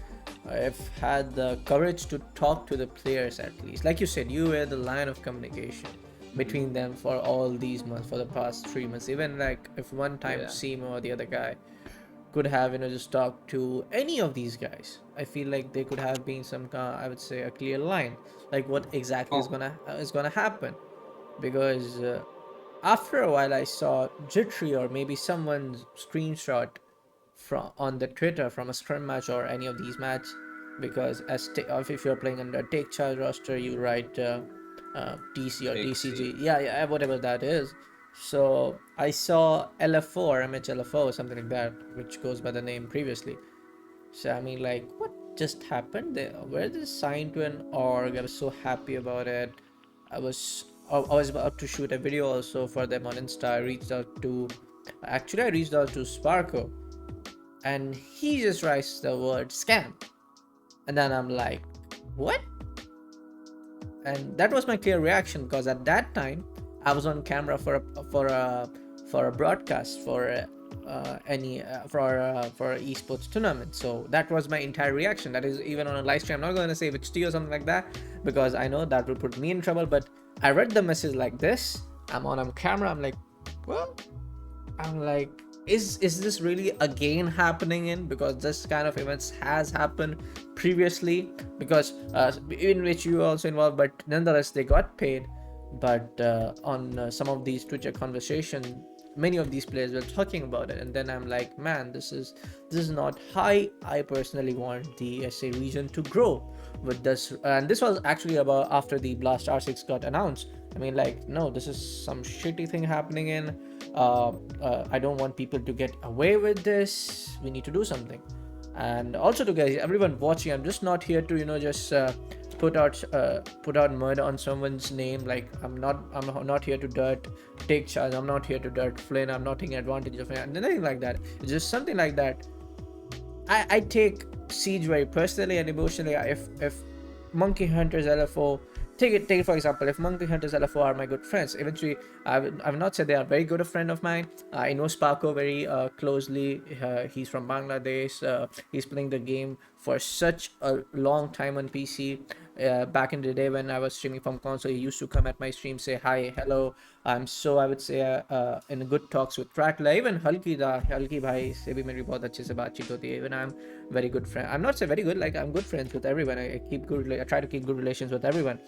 Speaker 2: I've had the courage to talk to the players at least. Like you said, you were the line of communication between them for all these months, for the past 3 months. Even like if one time Simo or the other guy could have just talked to any of these guys, I feel like there could have been some I would say a clear line, like what exactly is gonna happen. Because after a while I saw Jittery or maybe someone's screenshot from on the Twitter from a scrim match or any of these matches, because if you're playing under Take Charge roster, you write TC or TCG, yeah, whatever that is. So I saw LFO or MHLFO, something like that, which goes by the name previously. So I mean, like, what just happened? Were they signed to an org? I was so happy about it. I was about to shoot a video also for them on Insta. I reached out to Sparko, and he just writes the word scam, and then I'm like, what? And that was my clear reaction, because at that time I was on camera for a broadcast for an esports tournament. So that was my entire reaction. That is even on a live stream. I'm not going to say which tea or something like that, because I know that will put me in trouble. But I read the message like this. I'm on camera. I'm like, well, is this really again happening because this kind of events has happened previously, because in which you were also involved, but nonetheless they got paid. But on some of these Twitter conversation, many of these players were talking about it, and then I'm like, man, this is not how I personally want the SA region to grow with this. And this was actually about after the Blast R6 got announced. I mean, like, no, this is some shitty thing happening in. I don't want people to get away with this. We need to do something. And also to guys, everyone watching, I'm just not here to just put out mud on someone's name. Like, I'm not here to take charge. I'm not here to Flynn. I'm not taking advantage of it, nothing like that. It's just something like that. I take Siege very personally and emotionally. If Monkey Hunters LFO, take it for example, if Monkey Hunters LFO are my good friends, eventually I've not said they are very good a friend of mine. I know Sparko very closely. He's from Bangladesh. He's playing the game for such a long time on PC. Back in the day when I was streaming from console, he used to come at my stream, say hi, hello. So I would say in good talks with Trackla, even Halki bhai se bhi meri bahut अच्छे से बातचीत होती है. Even I'm very good friend. I'm not say very good, like I'm good friends with everyone. I try to keep good relations with everyone.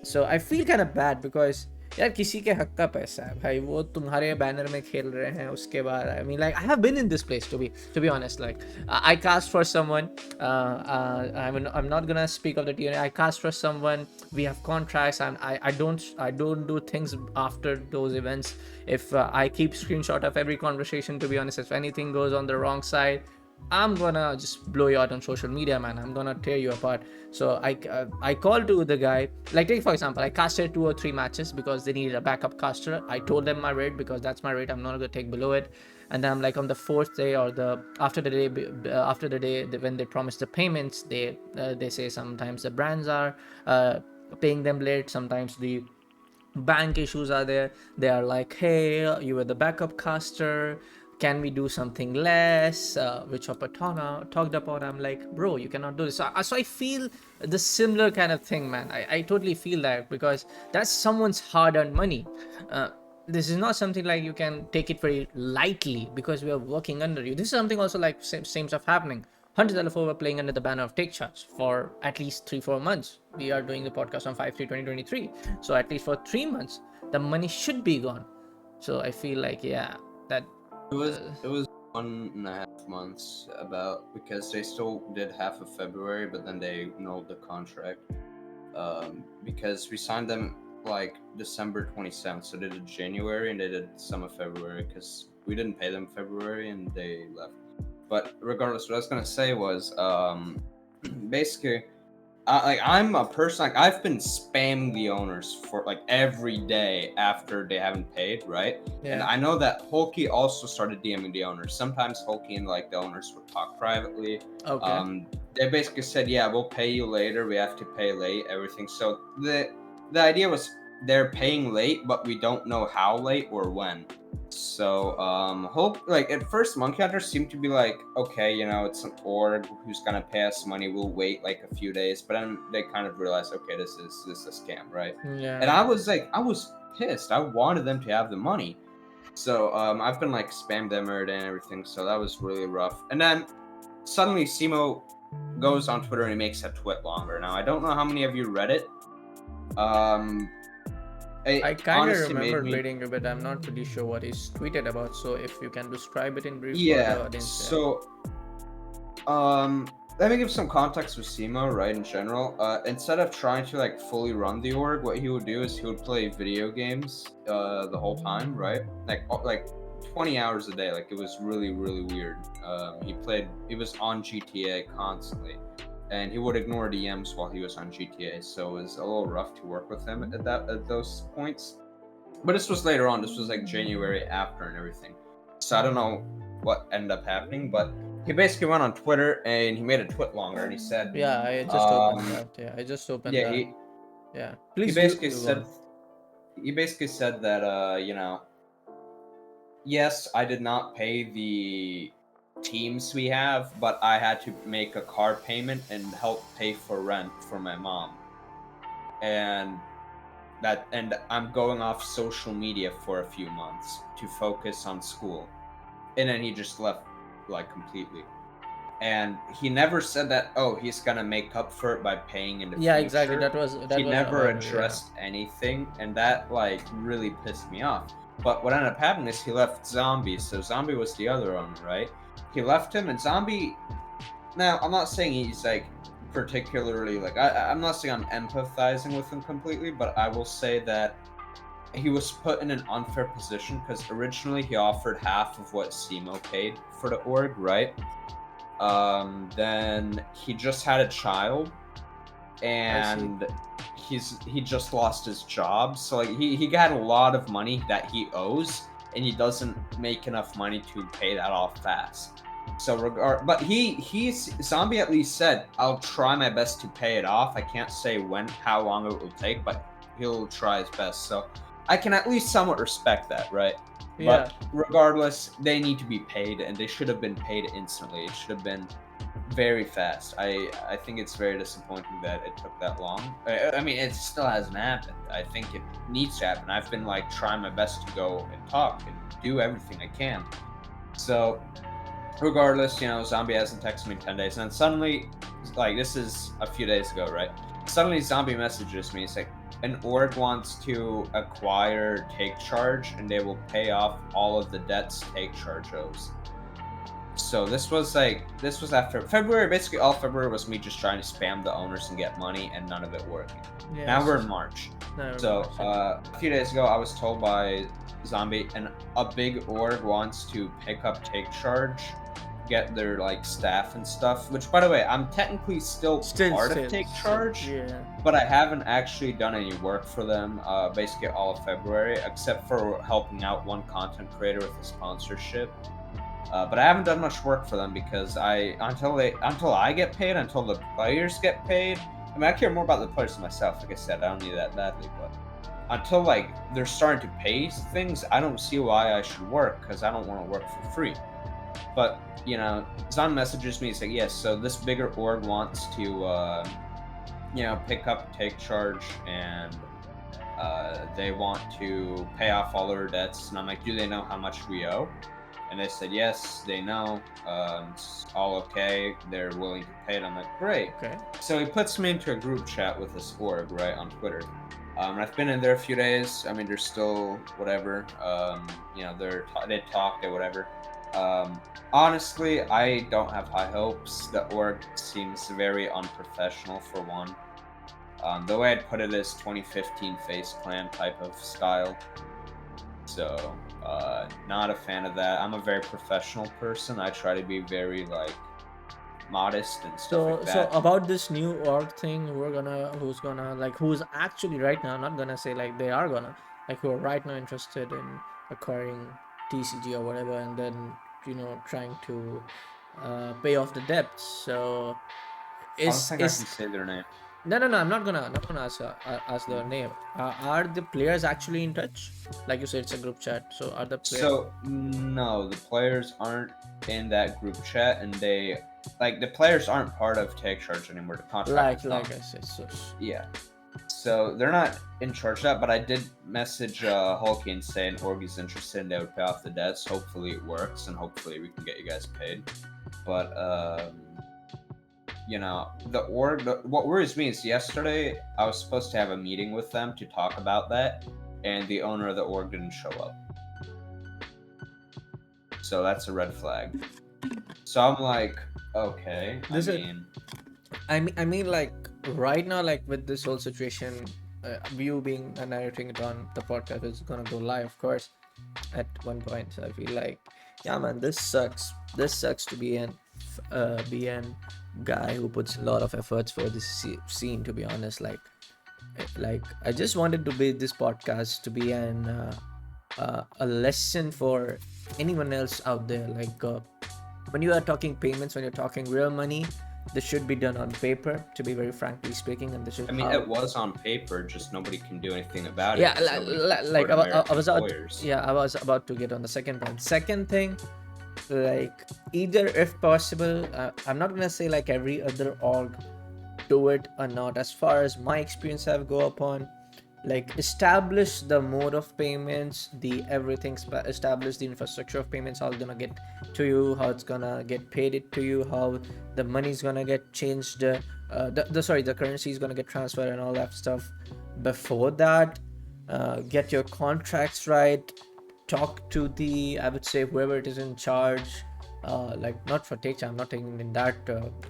Speaker 2: So I feel kind of bad because यार किसी के हक का पैसा है भाई, वो तुम्हारे बैनर में खेल रहे हैं. उसके बाद I mean, like, I have been in this place to be honest. Like, I cast for someone. I'm not gonna speak of the TNA. I cast for someone. We have contracts, and I don't do things after those events. If I keep screenshot of every conversation, to be honest, if anything goes on the wrong side, I'm gonna just blow you out on social media, man. I'm gonna tear you apart. So I called to the guy. Like, take for example, I casted 2 or 3 matches because they needed a backup caster. I told them my rate because that's my rate. I'm not gonna take below it. And then I'm like, on the 4th day or after the day when they promise the payments, they say sometimes the brands are paying them late. Sometimes the bank issues are there. They are like, hey, you were the backup caster, can we do something less, which Opatana talked about. I'm like, bro, you cannot do this. So I feel the similar kind of thing, man. I totally feel that because that's someone's hard-earned money. This is not something like you can take it very lightly because we are working under you. This is something also like same stuff happening. Hunters LFO were playing under the banner of Take Charge for at least 3-4 months. We are doing the podcast on 5/3/2023. So at least for 3 months, the money should be gone. So I feel like, yeah, that
Speaker 1: It was 1.5 months because they still did half of February, but then they annulled the contract because we signed them like December 27th, so they did January and they did some of February because we didn't pay them February and they left. But regardless, what I was gonna say was basically I'm a person, like, I've been spamming the owners for like every day after they haven't paid, right?
Speaker 2: Yeah.
Speaker 1: And I know that Hulky also started DMing the owners. Sometimes Hulky and like the owners would talk privately.
Speaker 2: Okay.
Speaker 1: They basically said, yeah, we'll pay you later. We have to pay late, everything. So the idea was they're paying late, but we don't know how late or when. So like at first Monkey Hunter seemed to be like, okay, it's an org who's gonna pay us money, we'll wait like a few days, but then they kind of realized, okay, this is a scam, right?
Speaker 2: Yeah.
Speaker 1: And I was pissed. I wanted them to have the money. So I've been like spammed them every day and everything, so that was really rough. And then suddenly Simo goes on Twitter and he makes a tweet longer. Now I don't know how many of you read it.
Speaker 2: I kind of remember reading it, but I'm not really sure what he's tweeted about. So if you can describe it in brief for the audience.
Speaker 1: So, let me give some context with Simo, right, in general. Instead of trying to like fully run the org, what he would do is he would play video games the whole time, right? Like 20 hours a day. Like, it was really, really weird. He was on GTA constantly. And he would ignore DMs while he was on GTA, so it was a little rough to work with him at those points. But this was later on. This was like January after and everything. So I don't know what ended up happening, but he basically went on Twitter and he made a tweet longer and he said,
Speaker 2: yeah, I just opened that. Yeah, I just opened that. Yeah, please.
Speaker 1: He basically said that yes, I did not pay the teams we have, but I had to make a car payment and help pay for rent for my mom, and I'm going off social media for a few months to focus on school. And then he just left like completely. and he never said that, oh, he's gonna make up for it by paying in the
Speaker 2: Yeah,
Speaker 1: future.
Speaker 2: exactly. That was
Speaker 1: He never
Speaker 2: about
Speaker 1: addressed anything, and that like really pissed me off. But what ended up happening is he left Zombie, so Zombie was the other owner, right? He left him, and Zombie. Now, I'm not saying he's like particularly like I'm not saying I'm empathizing with him completely, but I will say that he was put in an unfair position because originally he offered half of what SEMO paid for the org, right? Then he just had a child, and he just lost his job, so like he got a lot of money that he owes, and he doesn't make enough money to pay that off fast. So but he's Zombie at least said, I'll try my best to pay it off. I can't say how long it will take, but he'll try his best. So I can at least somewhat respect that, right?
Speaker 2: Yeah.
Speaker 1: But regardless, they need to be paid, and they should have been paid instantly. It should have been very fast. I think it's very disappointing that it took that long. I mean, it still hasn't happened. I think it needs to happen. I've been like trying my best to go and talk and do everything I can. So regardless, Zombie hasn't texted me in 10 days, and then suddenly, like, this is a few days ago, right? Suddenly Zombie messages me. It's like, an org wants to acquire Take Charge, and they will pay off all of the debts Take Charge owes. So this was after February. Basically, all February was me just trying to spam the owners and get money, and none of it working.
Speaker 2: Yes.
Speaker 1: Now we're in March. So a few days ago, I was told by Zombie, and a big org wants to pick up Take Charge, get their like staff and stuff. Which, by the way, I'm technically still part of Take Charge, but I haven't actually done any work for them. Basically, all of February, except for helping out one content creator with a sponsorship. But I haven't done much work for them because until I get paid, until the players get paid. I mean, I care more about the players than myself. Like I said, I don't need that badly, but until like they're starting to pay things, I don't see why I should work, because I don't want to work for free. But Zon messages me saying, yes, so this bigger org wants to pick up Take Charge, and they want to pay off all their debts. And I'm like, do they know how much we owe? And they said, yes, they know. It's all okay. They're willing to pay it. I'm like, great.
Speaker 2: Okay.
Speaker 1: So he puts me into a group chat with this org, right, on Twitter. And I've been in there a few days. I mean, they're still whatever. They talk or whatever. Honestly, I don't have high hopes. The org seems very unprofessional, for one. The way I'd put it is 2015 Face Clan type of style. So, not a fan of that. I'm a very professional person. I try to be very like modest and stuff like that.
Speaker 2: So about this new org thing, who's actually right now, not gonna say like they are gonna, like who are right now interested in acquiring TCG or whatever, and then trying to pay off the debts. So
Speaker 1: I don't think I can say their name.
Speaker 2: No, I'm not gonna ask their name. Are the players actually in touch? Like you said, it's a group chat. So are the players?
Speaker 1: So no, the players aren't in that group chat, and the players aren't part of Take Charge anymore. The contract.
Speaker 2: Like I said, so
Speaker 1: yeah. So they're not in charge of that, but I did message Hulky and say an org is interested and they would pay off the debts. Hopefully it works, and hopefully we can get you guys paid. But the org, what worries me is yesterday I was supposed to have a meeting with them to talk about that, and the owner of the org didn't show up. So that's a red flag. So I'm like, okay.
Speaker 2: I mean, like right now, like with this whole situation, you being narrating it on the podcast is gonna go live, of course, at one point. So I feel like, yeah, man, this sucks. This sucks to be an guy who puts a lot of efforts for this scene. To be honest, like I just wanted to be this podcast to be a lesson for anyone else out there. Like when you are talking payments, when you're talking real money, this should be done on paper, to be very frankly speaking, and this should.
Speaker 1: I mean, it was on paper, just nobody can do anything about it.
Speaker 2: Yeah, I was about to get on the second point. Second thing, like either if possible, I'm not gonna say like every other org do it or not. As far as my experience I've go upon, like establish the mode of payments, the everything, establish the infrastructure of payments, how it's gonna get to you, how it's gonna get paid it to you, how the money's gonna get changed, the currency is gonna get transferred and all that stuff. Before that, get your contracts right, talk to the, I would say, whoever it is in charge, like not for take, I'm not taking in that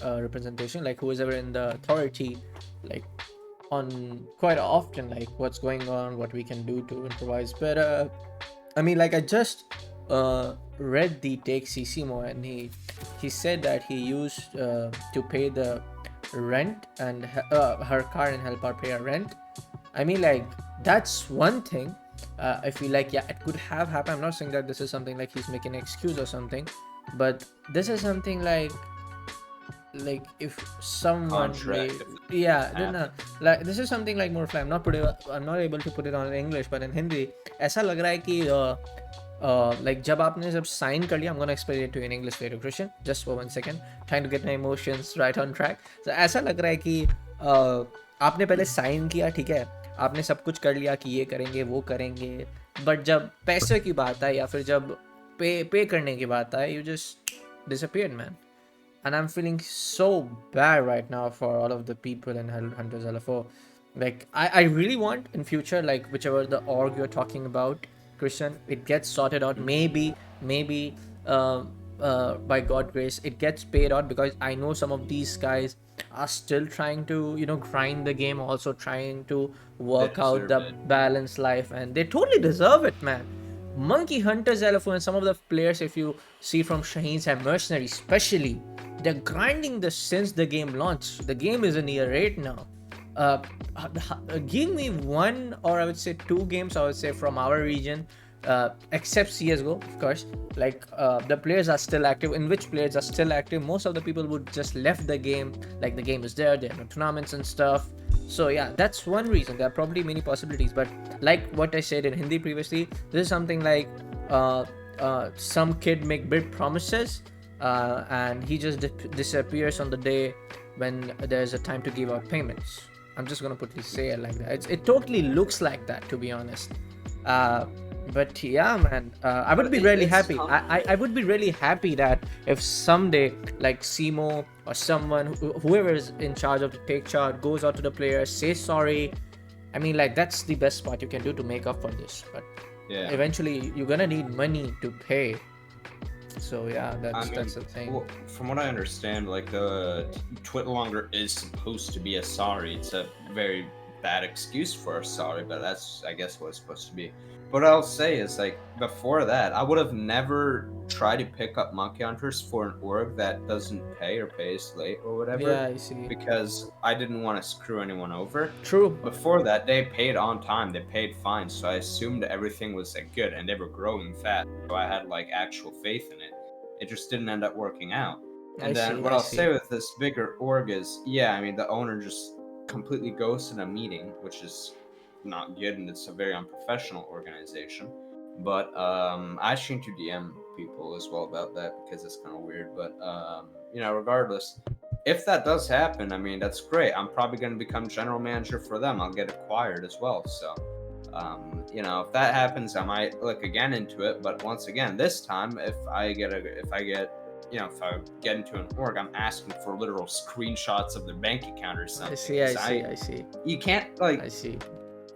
Speaker 2: representation, like who is ever in the authority, like on quite often, like what's going on, what we can do to improvise better. I mean, like I just read the take Sisimo, and he said that he used to pay the rent and her car and help her pay her rent. I mean, like that's one thing. I feel like, yeah, it could have happened. I'm not saying that this is something like he's making an excuse or something, but this is something like if someone like this is something like more, I'm not able to put it on in English, but in Hindi ऐसा लग रहा है कि like जब आपने जब sign कर लिया, I'm gonna explain it to you in English later, Christian, just for 1 second, trying to get my emotions right on track. So ऐसा लग रहा है कि आपने पहले sign किया, ठीक है, आपने सब कुछ कर लिया कि ये करेंगे वो करेंगे, बट जब पैसे की बात है या फिर जब पे करने की बात है, you just disappeared, man. And I'm feeling so bad right now for all of the people in Hunters LFO. Like I really want in future, like whichever the org you're talking about, Christian, it gets sorted out. Maybe by God grace it gets paid out, because I know some of these guys are still trying to, you know, grind the game, also trying to work out the balanced life, and they totally deserve it, man. Monkey Hunters LFO and some of the players, if you see from Shaheen's and Mercenary especially, they're grinding this since the game launched. The game is in year 8 now. Give me 1 or I would say 2 games, I would say, from our region, except CSGO, of course. Like the players are still active. In which players are still active? Most of the people would just left the game. Like the game is there, they have no tournaments and stuff. So yeah, that's one reason. There are probably many possibilities, but like what I said in Hindi previously, this is something like some kid make big promises, and he just disappears on the day when there's a time to give out payments. I'm just gonna say it like that. It totally looks like that, to be honest. But yeah, man, I would be really happy. I would be really happy that if someday, like Simo or someone, whoever is in charge of the take chart, goes out to the players, says sorry. I mean, like that's the best part you can do to make up for this. But yeah, eventually you're gonna need money to pay. So yeah, that's the thing.
Speaker 1: Well, from what I understand, like the Twitlonger is supposed to be a sorry. It's a very bad excuse for a sorry, but that's, I guess, what it's supposed to be. What I'll say is, like, before that, I would have never tried to pick up Monkey Hunters for an org that doesn't pay or pays late or whatever.
Speaker 2: Yeah, I see.
Speaker 1: Because I didn't want to screw anyone over.
Speaker 2: True.
Speaker 1: Before that, they paid on time. They paid fine. So I assumed everything was like good, and they were growing fast. So I had like actual faith in it. It just didn't end up working out. And what I'll say with this bigger org is, yeah, I mean, the owner just completely goes in a meeting, which is not good, and it's a very unprofessional organization. But I seem to DM people as well about that because it's kind of weird. But you know, regardless, if that does happen, I mean, that's great. I'm probably going to become general manager for them. I'll get acquired as well. So you know, if that happens, I might look again into it. But once again, this time, if I get into an org, I'm asking for literal screenshots of their bank account or something.
Speaker 2: I see.
Speaker 1: You can't, like,
Speaker 2: I see.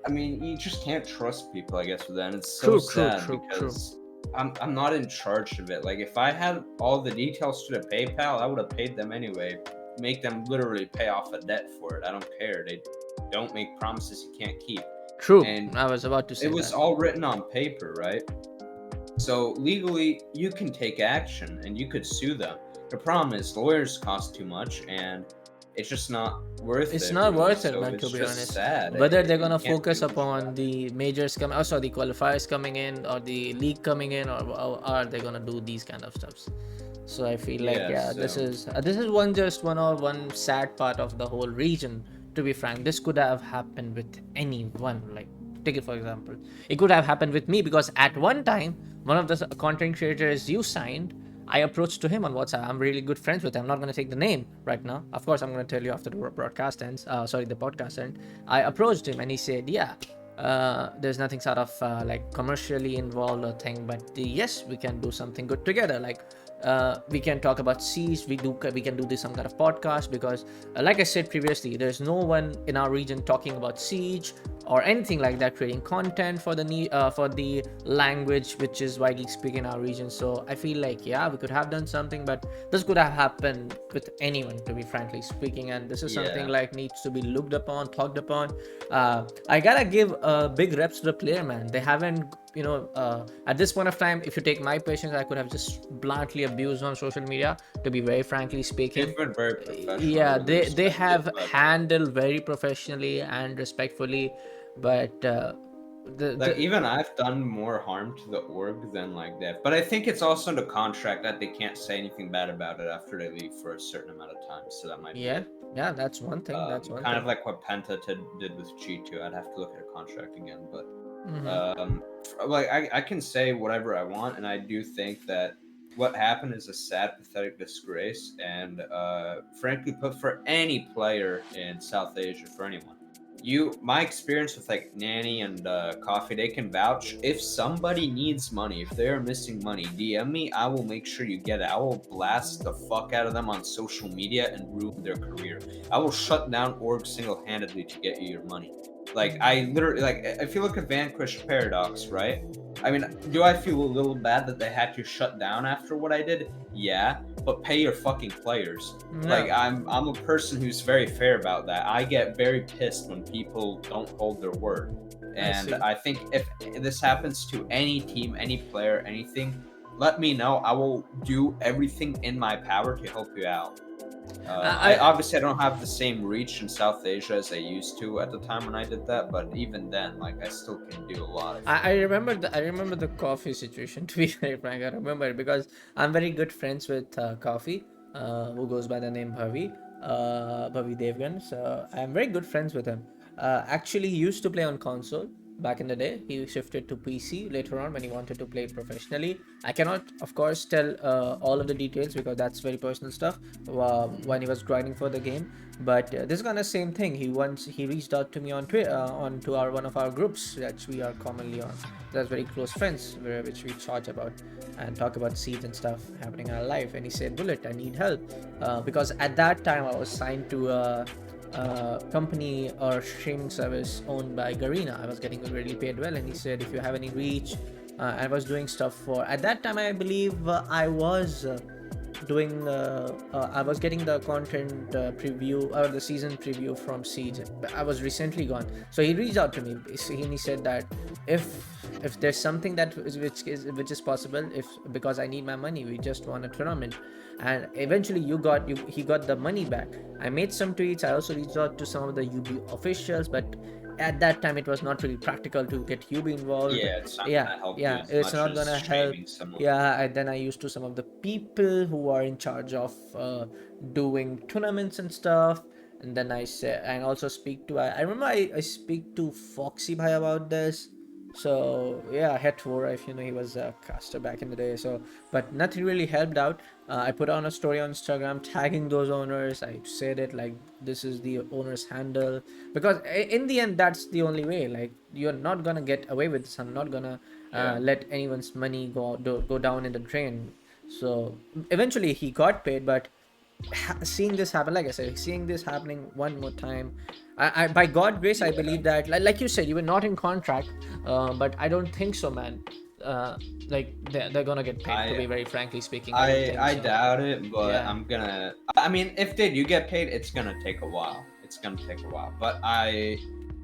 Speaker 1: I mean, you just can't trust people, I guess, with that. And it's so sad because I'm not in charge of it. Like, if I had all the details to the PayPal, I would have paid them anyway. Make them literally pay off a debt for it. I don't care. They don't make promises you can't keep.
Speaker 2: True.
Speaker 1: And
Speaker 2: I was about to say
Speaker 1: it was all written on paper, right? So legally, you can take action and you could sue them. The problem is lawyers cost too much, and it's just not worth it.
Speaker 2: It's not worth it,
Speaker 1: so
Speaker 2: man, to be honest.
Speaker 1: Sad.
Speaker 2: Whether they're gonna focus upon the majors coming, also the qualifiers coming in, or the league coming in, or are they gonna do these kind of stuffs? So I feel like this is one sad part of the whole region. To be frank, this could have happened with anyone. Like, take it for example, it could have happened with me, because at one time, one of the content creators you signed, I approached to him on WhatsApp. I'm really good friends with him. I'm not going to take the name right now. Of course, I'm going to tell you after the broadcast ends. The podcast ends. I approached him and he said, yeah, There's nothing sort of like commercially involved or thing, but yes, we can do something good together. Like we can talk about Siege. We can do this some kind of podcast because, like I said previously, there's no one in our region talking about Siege or anything like that, creating content for the language which is widely spoken in our region. So I feel like yeah, we could have done something, but this could have happened with anyone, to be frankly speaking. And this is something
Speaker 1: Yeah.
Speaker 2: like needs to be looked upon, talked upon. I gotta give big reps to the player, man. They haven't, at this point of time, if you take my patience, I could have just bluntly abused on social media, to be very frankly speaking.
Speaker 1: They've been very professional. I
Speaker 2: Yeah,
Speaker 1: really
Speaker 2: they
Speaker 1: respect it,
Speaker 2: have
Speaker 1: but
Speaker 2: handled very professionally and respectfully, but
Speaker 1: like
Speaker 2: the
Speaker 1: even I've done more harm to the org than like that. But I think it's also in the contract that they can't say anything bad about it after they leave for a certain amount of time. So that might be
Speaker 2: yeah,
Speaker 1: it.
Speaker 2: yeah, that's one thing. That's one
Speaker 1: Kind of
Speaker 2: thing.
Speaker 1: like what Penta did with G2. I'd have to look at a contract again, but
Speaker 2: Mm-hmm.
Speaker 1: like I can say whatever I want, and I do think that what happened is a sad, pathetic disgrace, and frankly, put for any player in South Asia, for anyone. My experience with like Nanny and Coffee, they can vouch. If somebody needs money, if they are missing money, DM me. I will make sure you get it. I will blast the fuck out of them on social media and ruin their career. I will shut down org single-handedly to get you your money. Like I literally like if you look at Vanquish Paradox, right? I mean, do I feel a little bad that they had to shut down after what I did? Yeah, but pay your fucking players.
Speaker 2: Yeah,
Speaker 1: Like I'm a person who's very fair about that. I get very pissed when people don't hold their word.
Speaker 2: I
Speaker 1: And
Speaker 2: see.
Speaker 1: I think if this happens to any team, any player, anything, let me know. I will do everything in my power to help you out. I
Speaker 2: I
Speaker 1: obviously I don't have the same reach in South Asia as I used to at the time when I did that, but even then, like I still can do a lot. I feel.
Speaker 2: I remember the coffee situation, to be very frank. I remember it because I'm very good friends with Coffee, who goes by the name Bhavi Devgan. So I'm very good friends with him. Actually, he used to play on console back in the day. He shifted to PC later on when he wanted to play professionally. I cannot, of course, tell all of the details because that's very personal stuff. When he was grinding for the game, but this is kind of same thing. He reached out to me on Twitter, on to our one of our groups that we are commonly on. That's very close friends, which we chat about and talk about seeds and stuff happening in our life. And he said, "Bullet, I need help," because at that time I was signed to a company or streaming service owned by Garena. I was getting really paid well, and he said, "If you have any reach," I was doing stuff for. At that time, I believe I was. I was getting the content preview or the season preview from Siege. I was recently gone, so he reached out to me and he said that if there's something which is possible, if because I need my money, we just won a tournament, and eventually he got the money back. I made some tweets. I also reached out to some of the UB officials, but at that time it was not really practical to get UB involved.
Speaker 1: Yeah, it's not
Speaker 2: Yeah,
Speaker 1: gonna help you
Speaker 2: yeah,
Speaker 1: as
Speaker 2: it's
Speaker 1: much
Speaker 2: not
Speaker 1: as
Speaker 2: gonna help.
Speaker 1: shaming someone.
Speaker 2: Yeah, and then I used to some of the people who are in charge of doing tournaments and stuff. And then I said, and also speak to, I remember I speak to Foxy Bhai about this. So yeah, Het4, if you know, he was a caster back in the day. So, but nothing really helped out. I put on a story on Instagram tagging those owners. I said it like this is the owner's handle, because in the end that's the only way. Like you're not gonna get away with this. I'm not gonna
Speaker 1: Yeah.
Speaker 2: let anyone's money go down in the drain. So eventually he got paid, but seeing this happen, like I said, seeing this happening one more time, I by God grace, I
Speaker 1: Yeah.
Speaker 2: believe that, like you said, you were not in contract, but I don't think so, man. Uh, like they're gonna get paid. To
Speaker 1: I
Speaker 2: be very frankly speaking, I don't
Speaker 1: I
Speaker 2: think
Speaker 1: I
Speaker 2: so.
Speaker 1: doubt it, but
Speaker 2: Yeah,
Speaker 1: I'm gonna. I mean, if they do get paid, it's gonna take a while. It's gonna take a while. But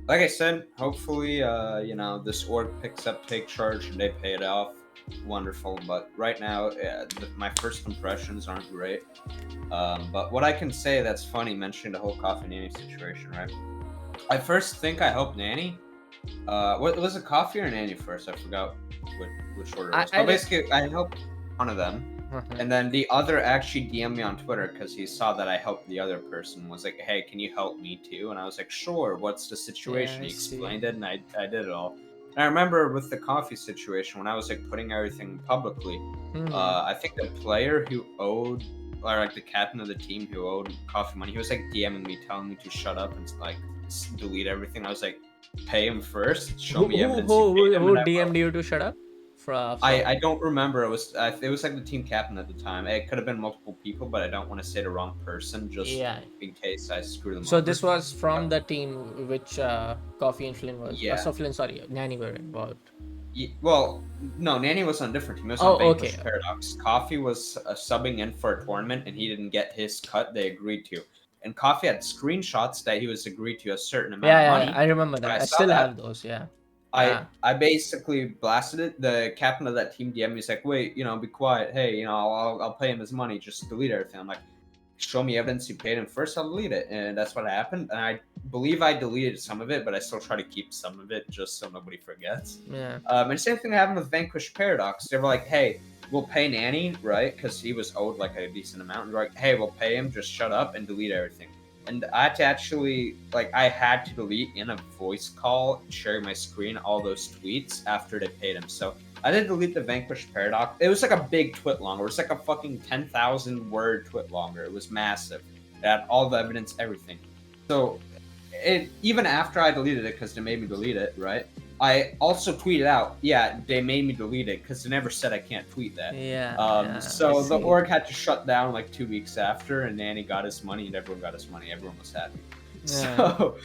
Speaker 1: like I said, hopefully, this org picks up take charge and they pay it off. Wonderful. But right now, my first impressions aren't great. But what I can say that's funny, mentioning the whole Coffee Nanny situation, right? I first think I helped Nanny. What was it, Coffee or Nanny first? I forgot which order it was. But
Speaker 2: I
Speaker 1: basically, I helped one of them. And then the other actually DM'd me on Twitter because he saw that I helped the other person. Was like, "Hey, can you help me too?" And I was like, "Sure. What's the
Speaker 2: yeah,
Speaker 1: situation?"
Speaker 2: I
Speaker 1: He
Speaker 2: see.
Speaker 1: explained it, and I did it all. And I remember with the coffee situation when I was like putting everything publicly.
Speaker 2: Mm-hmm.
Speaker 1: I think the player who owed, or like the captain of the team who owed coffee money, he was like DMing me, telling me to shut up and like delete everything. I was like, pay him first, show me evidence you paid him,
Speaker 2: Who
Speaker 1: and I will.
Speaker 2: DM'd you to shut up? From
Speaker 1: I don't remember. It was like the team captain at the time. It could have been multiple people, but I don't want to say the wrong person just
Speaker 2: yeah.
Speaker 1: in case I screw them
Speaker 2: So
Speaker 1: over.
Speaker 2: this was from the team which Coffee and Flynn was.
Speaker 1: Yeah.
Speaker 2: So Flynn, sorry, Nanny were involved.
Speaker 1: Well, no, Nanny was on a different team. It was on
Speaker 2: Oh, okay.
Speaker 1: Vanquish Paradox. Coffee was subbing in for a tournament, and he didn't get his cut. They agreed to, and Coffee had screenshots that he was agreed to a certain amount
Speaker 2: Yeah,
Speaker 1: of
Speaker 2: yeah,
Speaker 1: money.
Speaker 2: yeah. I remember
Speaker 1: When
Speaker 2: that.
Speaker 1: I
Speaker 2: I
Speaker 1: saw
Speaker 2: still
Speaker 1: that,
Speaker 2: have those. Yeah.
Speaker 1: I
Speaker 2: Yeah.
Speaker 1: I basically blasted it. The captain of that team DM me. He's like, "Wait, be quiet. Hey, I'll pay him his money. Just delete everything." I'm like, "Show me evidence you paid him first. I'll delete it." And that's what happened. And I believe I deleted some of it, but I still try to keep some of it just so nobody forgets.
Speaker 2: Yeah.
Speaker 1: And same thing happened with Vanquish Paradox. They were like, "Hey, we'll pay Nanny, right? Because he was owed like a decent amount." And they're like, "Hey, we'll pay him. Just shut up and delete everything." And I had to actually, I had to delete in a voice call, sharing my screen, all those tweets after they paid him. So I did delete the Vanquish Paradox. It was like a big twit longer. It was like a fucking 10,000 word twit longer. It was massive. It had all the evidence, everything. So even after I deleted it, because they made me delete it, right? I also tweeted out, yeah, they made me delete it because they never said I can't tweet that.
Speaker 2: Yeah. I
Speaker 1: So the
Speaker 2: see.
Speaker 1: org had to shut down like 2 weeks after, and Nanny got his money, and everyone got his money. Everyone was happy.
Speaker 2: Yeah.
Speaker 1: So,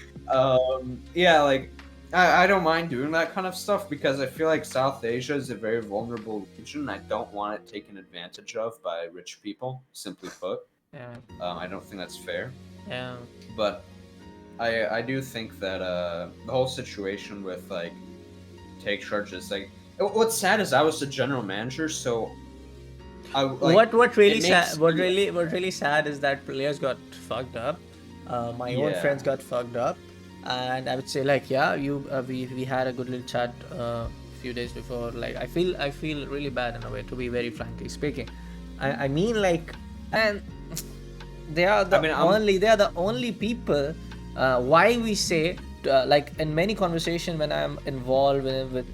Speaker 1: yeah, I don't mind doing that kind of stuff because I feel like South Asia is a very vulnerable region. I don't want it taken advantage of by rich people, simply put.
Speaker 2: Yeah.
Speaker 1: I don't think that's fair.
Speaker 2: Yeah.
Speaker 1: But I do think that the whole situation with take charges, what's sad is I was the general manager, so
Speaker 2: What really
Speaker 1: it
Speaker 2: sad?
Speaker 1: makes
Speaker 2: What
Speaker 1: me
Speaker 2: really sad is that players got fucked up. My own
Speaker 1: yeah.
Speaker 2: friends got fucked up, and I would say we had a good little chat a few days before. Like I feel really bad in a way, to be very frankly speaking. I mean, and they are the only people. Why we say in many conversations when I'm involved with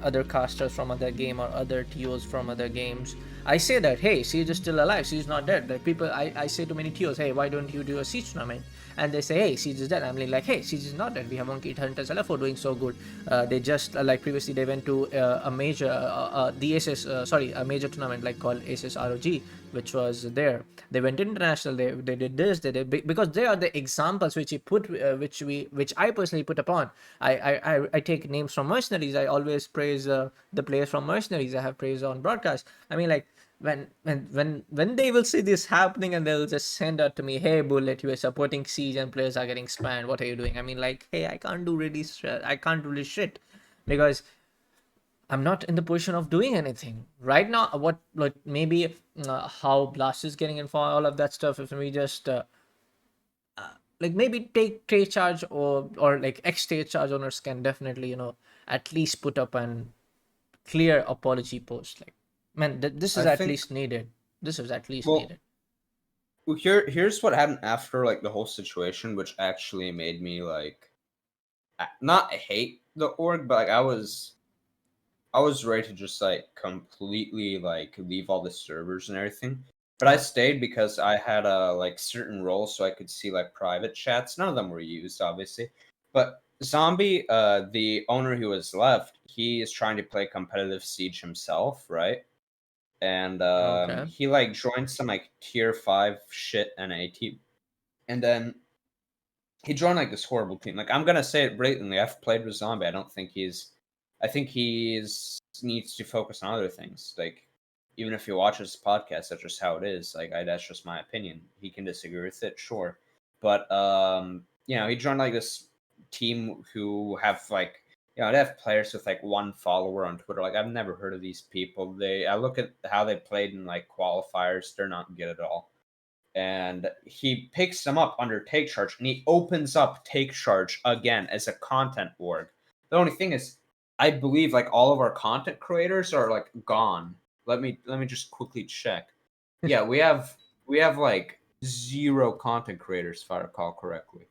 Speaker 2: other casters from other game or other TOs from other games, I say that, hey, Siege is still alive, Siege is not dead. Like people, I say to many TOs, hey, why don't you do a Siege tournament? And they say, hey, Siege is dead. I'm like, hey, Siege is not dead. We have Monkey Hunters LFO doing so good. They just previously they went to a major a major tournament called ASIS ROG, which was there. They went international. They did this. They did because they are the examples which which I personally put upon. I take names from Mercenaries. I always praise the players from Mercenaries. I have praised on broadcast. I mean, when they will see this happening and they'll just send out to me, hey Bullet, you are supporting Siege and players are getting spanned, what are you doing? I mean, hey, I can't do this shit because I'm not in the position of doing anything right now. What maybe how Blast is getting involved, all of that stuff. If we just maybe take trade charge or ex trade charge owners can definitely at least put up an clear apology post. Man, this is
Speaker 1: I
Speaker 2: at
Speaker 1: think
Speaker 2: least needed. This is at least
Speaker 1: well
Speaker 2: needed.
Speaker 1: here's what happened after the whole situation, which actually made me not hate the org, but I was ready to just completely leave all the servers and everything. But I stayed because I had a certain role, so I could see private chats. None of them were used, obviously. But Zombie, the owner who was left, he is trying to play competitive Siege himself, right? And
Speaker 2: Okay.
Speaker 1: he joined some tier 5 shit NA team, and then he joined this horrible team. I'm gonna say it blatantly. I've played with Zombie. I think needs to focus on other things. Even if he watches this podcast, that's just how it is. That's just my opinion. He can disagree with it, sure. But he joined this team who have they have players with one follower on Twitter. I've never heard of these people. I look at how they played in qualifiers. They're not good at all. And he picks them up under take charge, and he opens up take charge again as a content org. The only thing is, I believe all of our content creators are gone. Let me just quickly check. Yeah, we have 0 content creators if I recall correctly.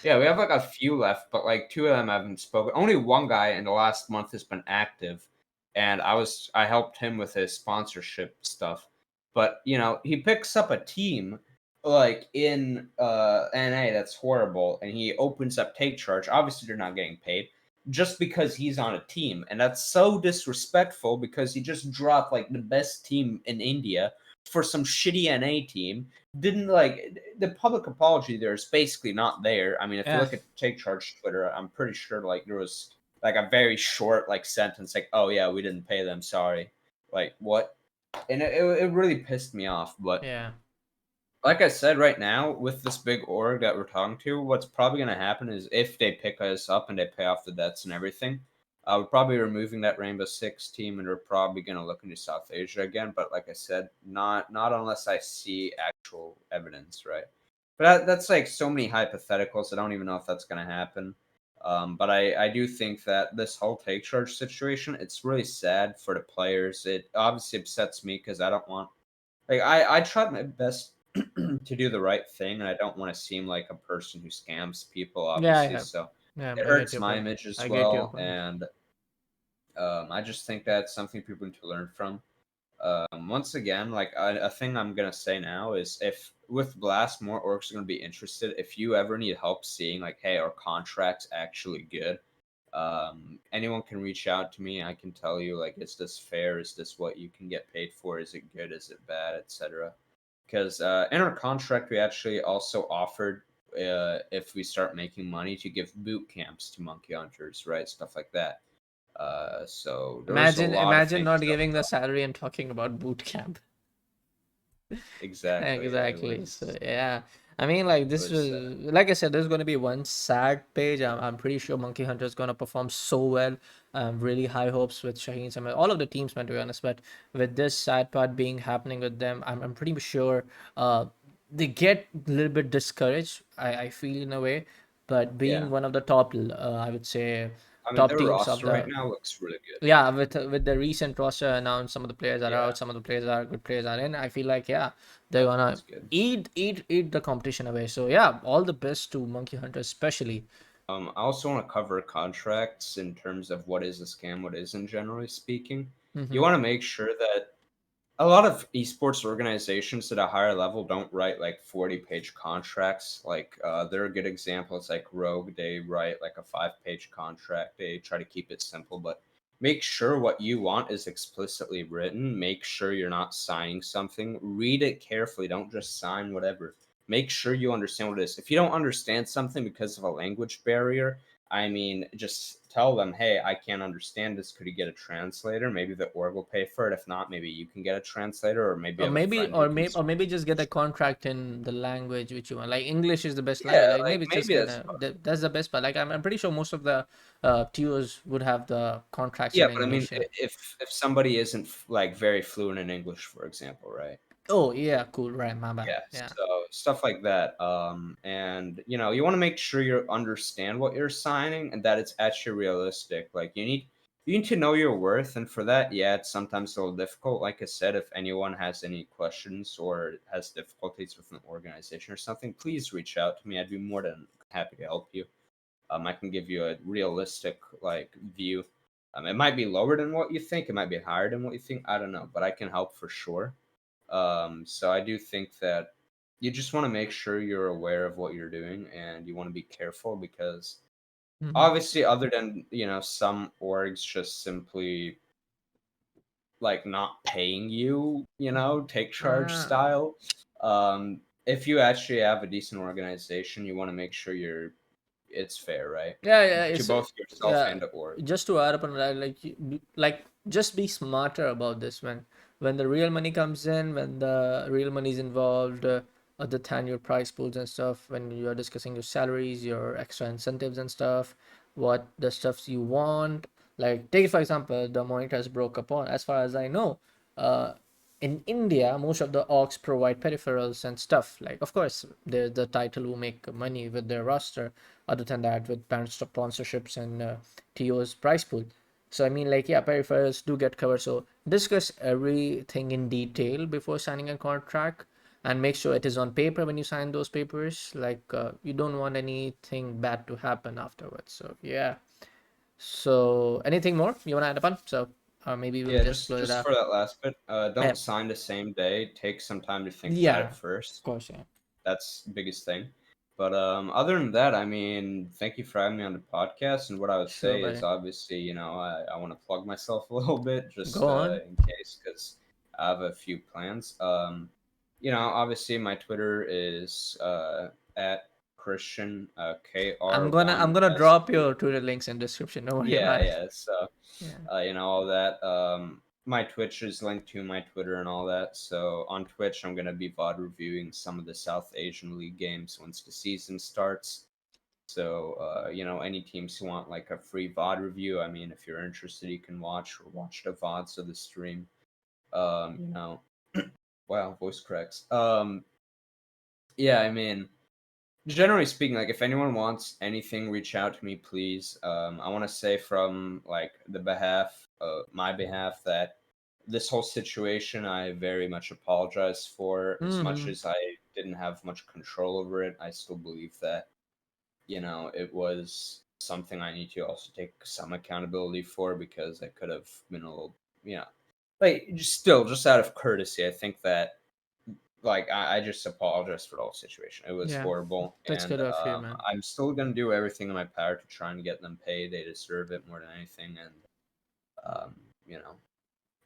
Speaker 1: Yeah, we have a few left, but 2 of them haven't spoken. Only one guy in the last month has been active, and I helped him with his sponsorship stuff. But he picks up a team like in NA, that's horrible, and he opens up take charge. Obviously, they're not getting paid just because he's on a team, and that's so disrespectful because he just dropped like the best team in India for some shitty NA team. Didn't like the public apology there is basically not there. I mean, if you
Speaker 2: Yeah,
Speaker 1: look at take charge Twitter, I'm pretty sure like there was like a very short like sentence like, "Oh yeah, we didn't pay them, sorry." Like what? And it really pissed me off, but
Speaker 2: yeah,
Speaker 1: like I said, right now with this big org that we're talking to, what's probably going to happen is if they pick us up and they pay off the debts and everything, we're probably removing that Rainbow Six team, and we're probably going to look into South Asia again. But like I said, not unless I see actual evidence, right? But that's like so many hypotheticals. I don't even know if that's going to happen. But I do think that this whole take charge situation, it's really sad for the players. It obviously upsets me because I don't want like I tried my best to do the right thing, and I don't want to seem like a person who scams people,
Speaker 2: yeah,
Speaker 1: obviously.
Speaker 2: yeah,
Speaker 1: So
Speaker 2: yeah.
Speaker 1: it
Speaker 2: I get
Speaker 1: hurts
Speaker 2: your
Speaker 1: my
Speaker 2: point.
Speaker 1: image as
Speaker 2: I get your
Speaker 1: well,
Speaker 2: point.
Speaker 1: and I just think that's something people need to learn from. Once again, like a thing I'm gonna say now is if with Blast more orcs are gonna be interested. If you ever need help seeing like, hey, our contract's actually good, anyone can reach out to me. I can tell you like, is this fair? Is this what you can get paid for? Is it good? Is it bad? Etc. Because in our contract, we actually also offered if we start making money to give boot camps to monkey hunters, right? Stuff like that. So there was a lot of
Speaker 2: Imagine
Speaker 1: things
Speaker 2: not
Speaker 1: that
Speaker 2: giving the salary and talking about boot camp.
Speaker 1: exactly
Speaker 2: Exactly. So yeah, I mean, like
Speaker 1: it
Speaker 2: this
Speaker 1: was
Speaker 2: was like I said, there's going to be one sad page. I'm pretty sure Monkey Hunter is going to perform so well. Really high hopes with Shaheen Samir, all of the teams, man, to be honest. But with this sad part being happening with them, I'm pretty sure they get a little bit discouraged. I feel in a way, but
Speaker 1: yeah.
Speaker 2: being one of the top, I would say,
Speaker 1: I mean,
Speaker 2: top
Speaker 1: their
Speaker 2: teams of
Speaker 1: roster right
Speaker 2: the
Speaker 1: now looks really good.
Speaker 2: yeah, with the recent roster announced, some of the players are
Speaker 1: Yeah,
Speaker 2: out, some of the players are good players are in. I feel like yeah, they're gonna
Speaker 1: that's good.
Speaker 2: eat the competition away. So yeah, all the best to Monkey Hunter especially.
Speaker 1: I also want to cover contracts in terms of what is a scam, what isn't, generally speaking. You
Speaker 2: Mm-hmm.
Speaker 1: want to make sure that a lot of esports organizations at a higher level don't write like 40-page contracts. Like they're a good example. It's like Rogue, they write like a 5-page contract. They try to keep it simple, but make sure what you want is explicitly written. Make sure you're not signing something. Read it carefully. Don't just sign whatever. Make sure you understand what it is. If you don't understand something because of a language barrier, I mean, just tell them, hey, I can't understand this. Could you get a translator? Maybe the org will pay for it. If not, maybe you can get a translator, or maybe
Speaker 2: Or
Speaker 1: you have a
Speaker 2: maybe,
Speaker 1: friend who can
Speaker 2: or
Speaker 1: speak
Speaker 2: maybe just get a
Speaker 1: English.
Speaker 2: contract in the language which you want. Like English is the best language.
Speaker 1: Yeah,
Speaker 2: Like
Speaker 1: like
Speaker 2: maybe just
Speaker 1: maybe
Speaker 2: get
Speaker 1: that's
Speaker 2: that's the best part. Like I'm pretty sure most of the TOs would have the contracts
Speaker 1: yeah,
Speaker 2: in
Speaker 1: but I mean,
Speaker 2: English. Yeah.
Speaker 1: if somebody isn't like very fluent in English, for example, right?
Speaker 2: Oh yeah, cool. Right, my bad.
Speaker 1: Yeah,
Speaker 2: Yeah.
Speaker 1: so stuff like that. And you want to make sure you understand what you're signing and that it's actually realistic. Like you need to know your worth, and for that, yeah, it's sometimes a little difficult. Like I said, if anyone has any questions or has difficulties with an organization or something, please reach out to me. I'd be more than happy to help you. I can give you a realistic like view. It might be lower than what you think. It might be higher than what you think. I don't know, but I can help for sure. So I do think that you just want to make sure you're aware of what you're doing and you want to be careful because
Speaker 2: Mm-hmm.
Speaker 1: obviously, other than some orgs just simply like not paying you, take charge
Speaker 2: Ah.
Speaker 1: style. If you actually have a decent organization, you want to make sure it's fair, right?
Speaker 2: Yeah, yeah,
Speaker 1: To
Speaker 2: it's
Speaker 1: both yourself
Speaker 2: yeah.
Speaker 1: and the org.
Speaker 2: Just to add up on that, like, like just be smarter about this when the real money comes in, when the real money is involved, other than your price pools and stuff. When you are discussing your salaries, your extra incentives and stuff, what the stuffs you want. Like, take it for example, the monitors broke upon. As far as I know, uh, in India, most of the orgs provide peripherals and stuff. Like, of course, there's the title who make money with their roster. Other than that, with brand sponsorships and TO's price pool. So I mean, like, yeah, peripherals do get covered. So discuss everything in detail before signing a contract, and make sure it is on paper when you sign those papers. Like, you don't want anything bad to happen afterwards. So yeah. So anything more you want to add upon? So maybe we'll
Speaker 1: Yeah,
Speaker 2: just
Speaker 1: just
Speaker 2: close it
Speaker 1: just
Speaker 2: up.
Speaker 1: for that last bit,
Speaker 2: Yeah.
Speaker 1: don't sign the same day. Take some time to think about
Speaker 2: Yeah.
Speaker 1: it
Speaker 2: Of
Speaker 1: first.
Speaker 2: course. Yeah.
Speaker 1: that's the biggest thing. But other than that, I mean, thank you for having me on the podcast. And what I would
Speaker 2: Sure,
Speaker 1: say is
Speaker 2: buddy.
Speaker 1: obviously, I want to plug myself a little bit just
Speaker 2: Go on.
Speaker 1: in case, because I have a few plans. Obviously, my Twitter is at Kristian
Speaker 2: I'm gonna
Speaker 1: K-R-1-S.
Speaker 2: drop your Twitter links in description. Don't worry
Speaker 1: Yeah,
Speaker 2: about it.
Speaker 1: yeah. So,
Speaker 2: Yeah.
Speaker 1: all that. My Twitch is linked to my Twitter and all that. So on Twitch, I'm gonna be VOD reviewing some of the South Asian League games once the season starts. So, any teams who want like a free VOD review, I mean, if you're interested, you can watch the VODs of the stream. Um, you know, wow, voice cracks. Yeah, I mean, generally speaking, like if anyone wants anything, reach out to me, please. I want to say from like my behalf, that this whole situation, I very much apologize for. As much
Speaker 2: Mm-hmm.
Speaker 1: as I didn't have much control over it, I still believe that it was something I need to also take some accountability for, because I could have been a little, like just out of courtesy. I think that like I just apologize for the whole situation. It was
Speaker 2: Yeah.
Speaker 1: horrible,
Speaker 2: That's
Speaker 1: and
Speaker 2: good of you, man.
Speaker 1: I'm still gonna do everything in my power to try and get them paid. They deserve it more than anything, and um, you know,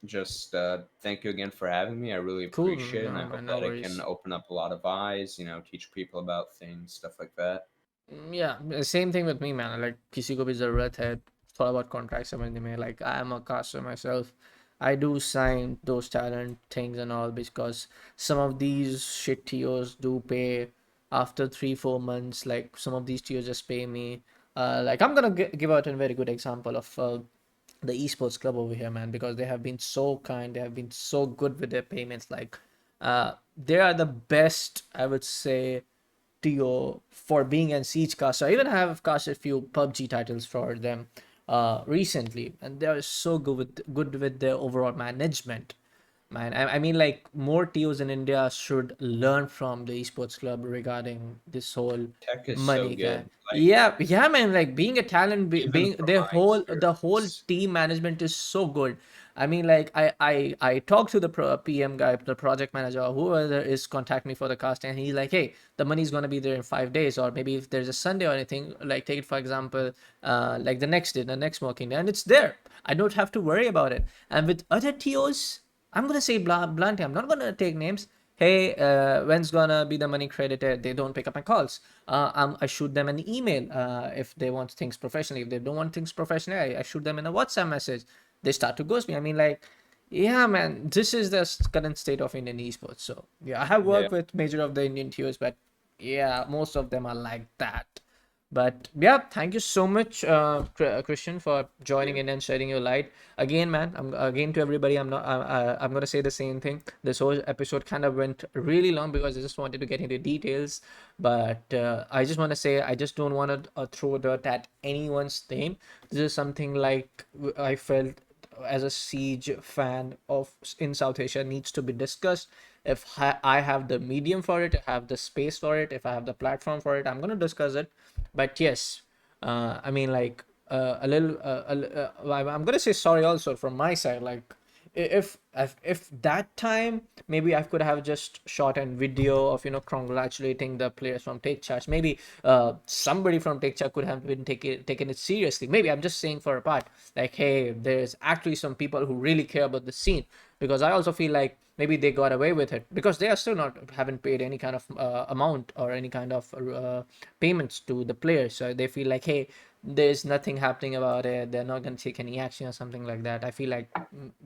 Speaker 1: just thank you again for having me. I really
Speaker 2: Cool.
Speaker 1: appreciate it, and I
Speaker 2: No,
Speaker 1: hope
Speaker 2: man, no
Speaker 1: that I can
Speaker 2: worries.
Speaker 1: open up a lot of eyes. Teach people about things, stuff like that.
Speaker 2: Yeah, same thing with me, man. Like किसी को भी ज़रूरत है थोड़ा बहुत contract समझने में. Like I am a caster myself. I do sign those talent things and all because some of these shit TOs do pay after 3-4 months. Like some of these TOs just pay me. Like I'm gonna give out a very good example of the esports club over here, man, because they have been so kind. They have been so good with their payments. Like, they are the best, I would say, TO for being an siege caster. I even have casted a few PUBG titles for them recently, and they are so good with their overall management. Man, I mean, like more TOs in India should learn from the esports club regarding this whole
Speaker 1: Tech is so
Speaker 2: money guy.
Speaker 1: good. Like
Speaker 2: Yeah, yeah, man. Like being a talent,
Speaker 1: even
Speaker 2: being
Speaker 1: from
Speaker 2: their
Speaker 1: my
Speaker 2: whole the whole
Speaker 1: experience,
Speaker 2: team management is so good. I mean, like I talked to the PM guy, the project manager, or whoever is contact me for the cast, and he's like, hey, the money's gonna be there in 5 days, or maybe if there's a Sunday or anything, like take it for example, like the next day, the next working day, and it's there. I don't have to worry about it. And with other TOs, I'm gonna say bluntly, I'm not gonna take names. Hey, when's gonna be the money credited? They don't pick up my calls. I shoot them an email if they want things professionally. If they don't want things professionally, I shoot them in a WhatsApp message. They start to ghost me. I mean, like, yeah, man, this is the current state of Indian esports. So yeah, I have
Speaker 1: yeah,
Speaker 2: worked with major of the Indian TOs, but yeah, most of them are like that. But yeah, thank you so much, Kristian, for joining
Speaker 1: yeah,
Speaker 2: in and shedding your light. Again, man, again to everybody. I'm gonna say the same thing. This whole episode kind of went really long because I just wanted to get into details. But I just want to say I just don't want to throw dirt at anyone's name. This is something like I felt as a siege fan of in South Asia needs to be discussed. If I have the medium for it, I have the space for it, if I have the platform for it, I'm gonna discuss it. But yes, I mean, like a little. I'm gonna say sorry also from my side. Like if that time maybe I could have just shot a video of congratulating the players from Take Charge. Maybe somebody from Take Charge could have been taken it seriously. Maybe I'm just saying for a part, like, hey, there's actually some people who really care about the scene, because I also feel like maybe they got away with it because they are still not haven't paid any kind of amount or any kind of payments to the players. So they feel like, hey, there's nothing happening about it, they're not going to take any action or something like that. I feel like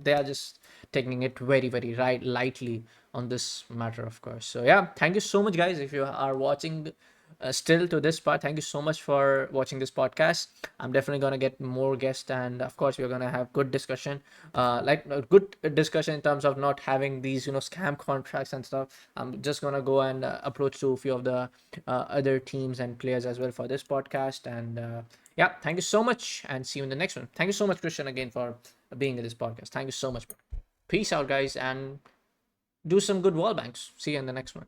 Speaker 2: they are just taking it very very lightly on this matter, of course. So yeah, thank you so much, guys. If you are watching still to this part, thank you so much for watching this podcast. I'm definitely gonna get more guests, and of course we're gonna have good discussion, like a good discussion in terms of not having these scam contracts and stuff. I'm just gonna go and approach to a few of the other teams and players as well for this podcast. And yeah, thank you so much, and see you in the next one. Thank you so much, Kristian, again for being in this podcast. Thank you so much, bro. Peace out, guys, and do some good wall banks. See you in the next one.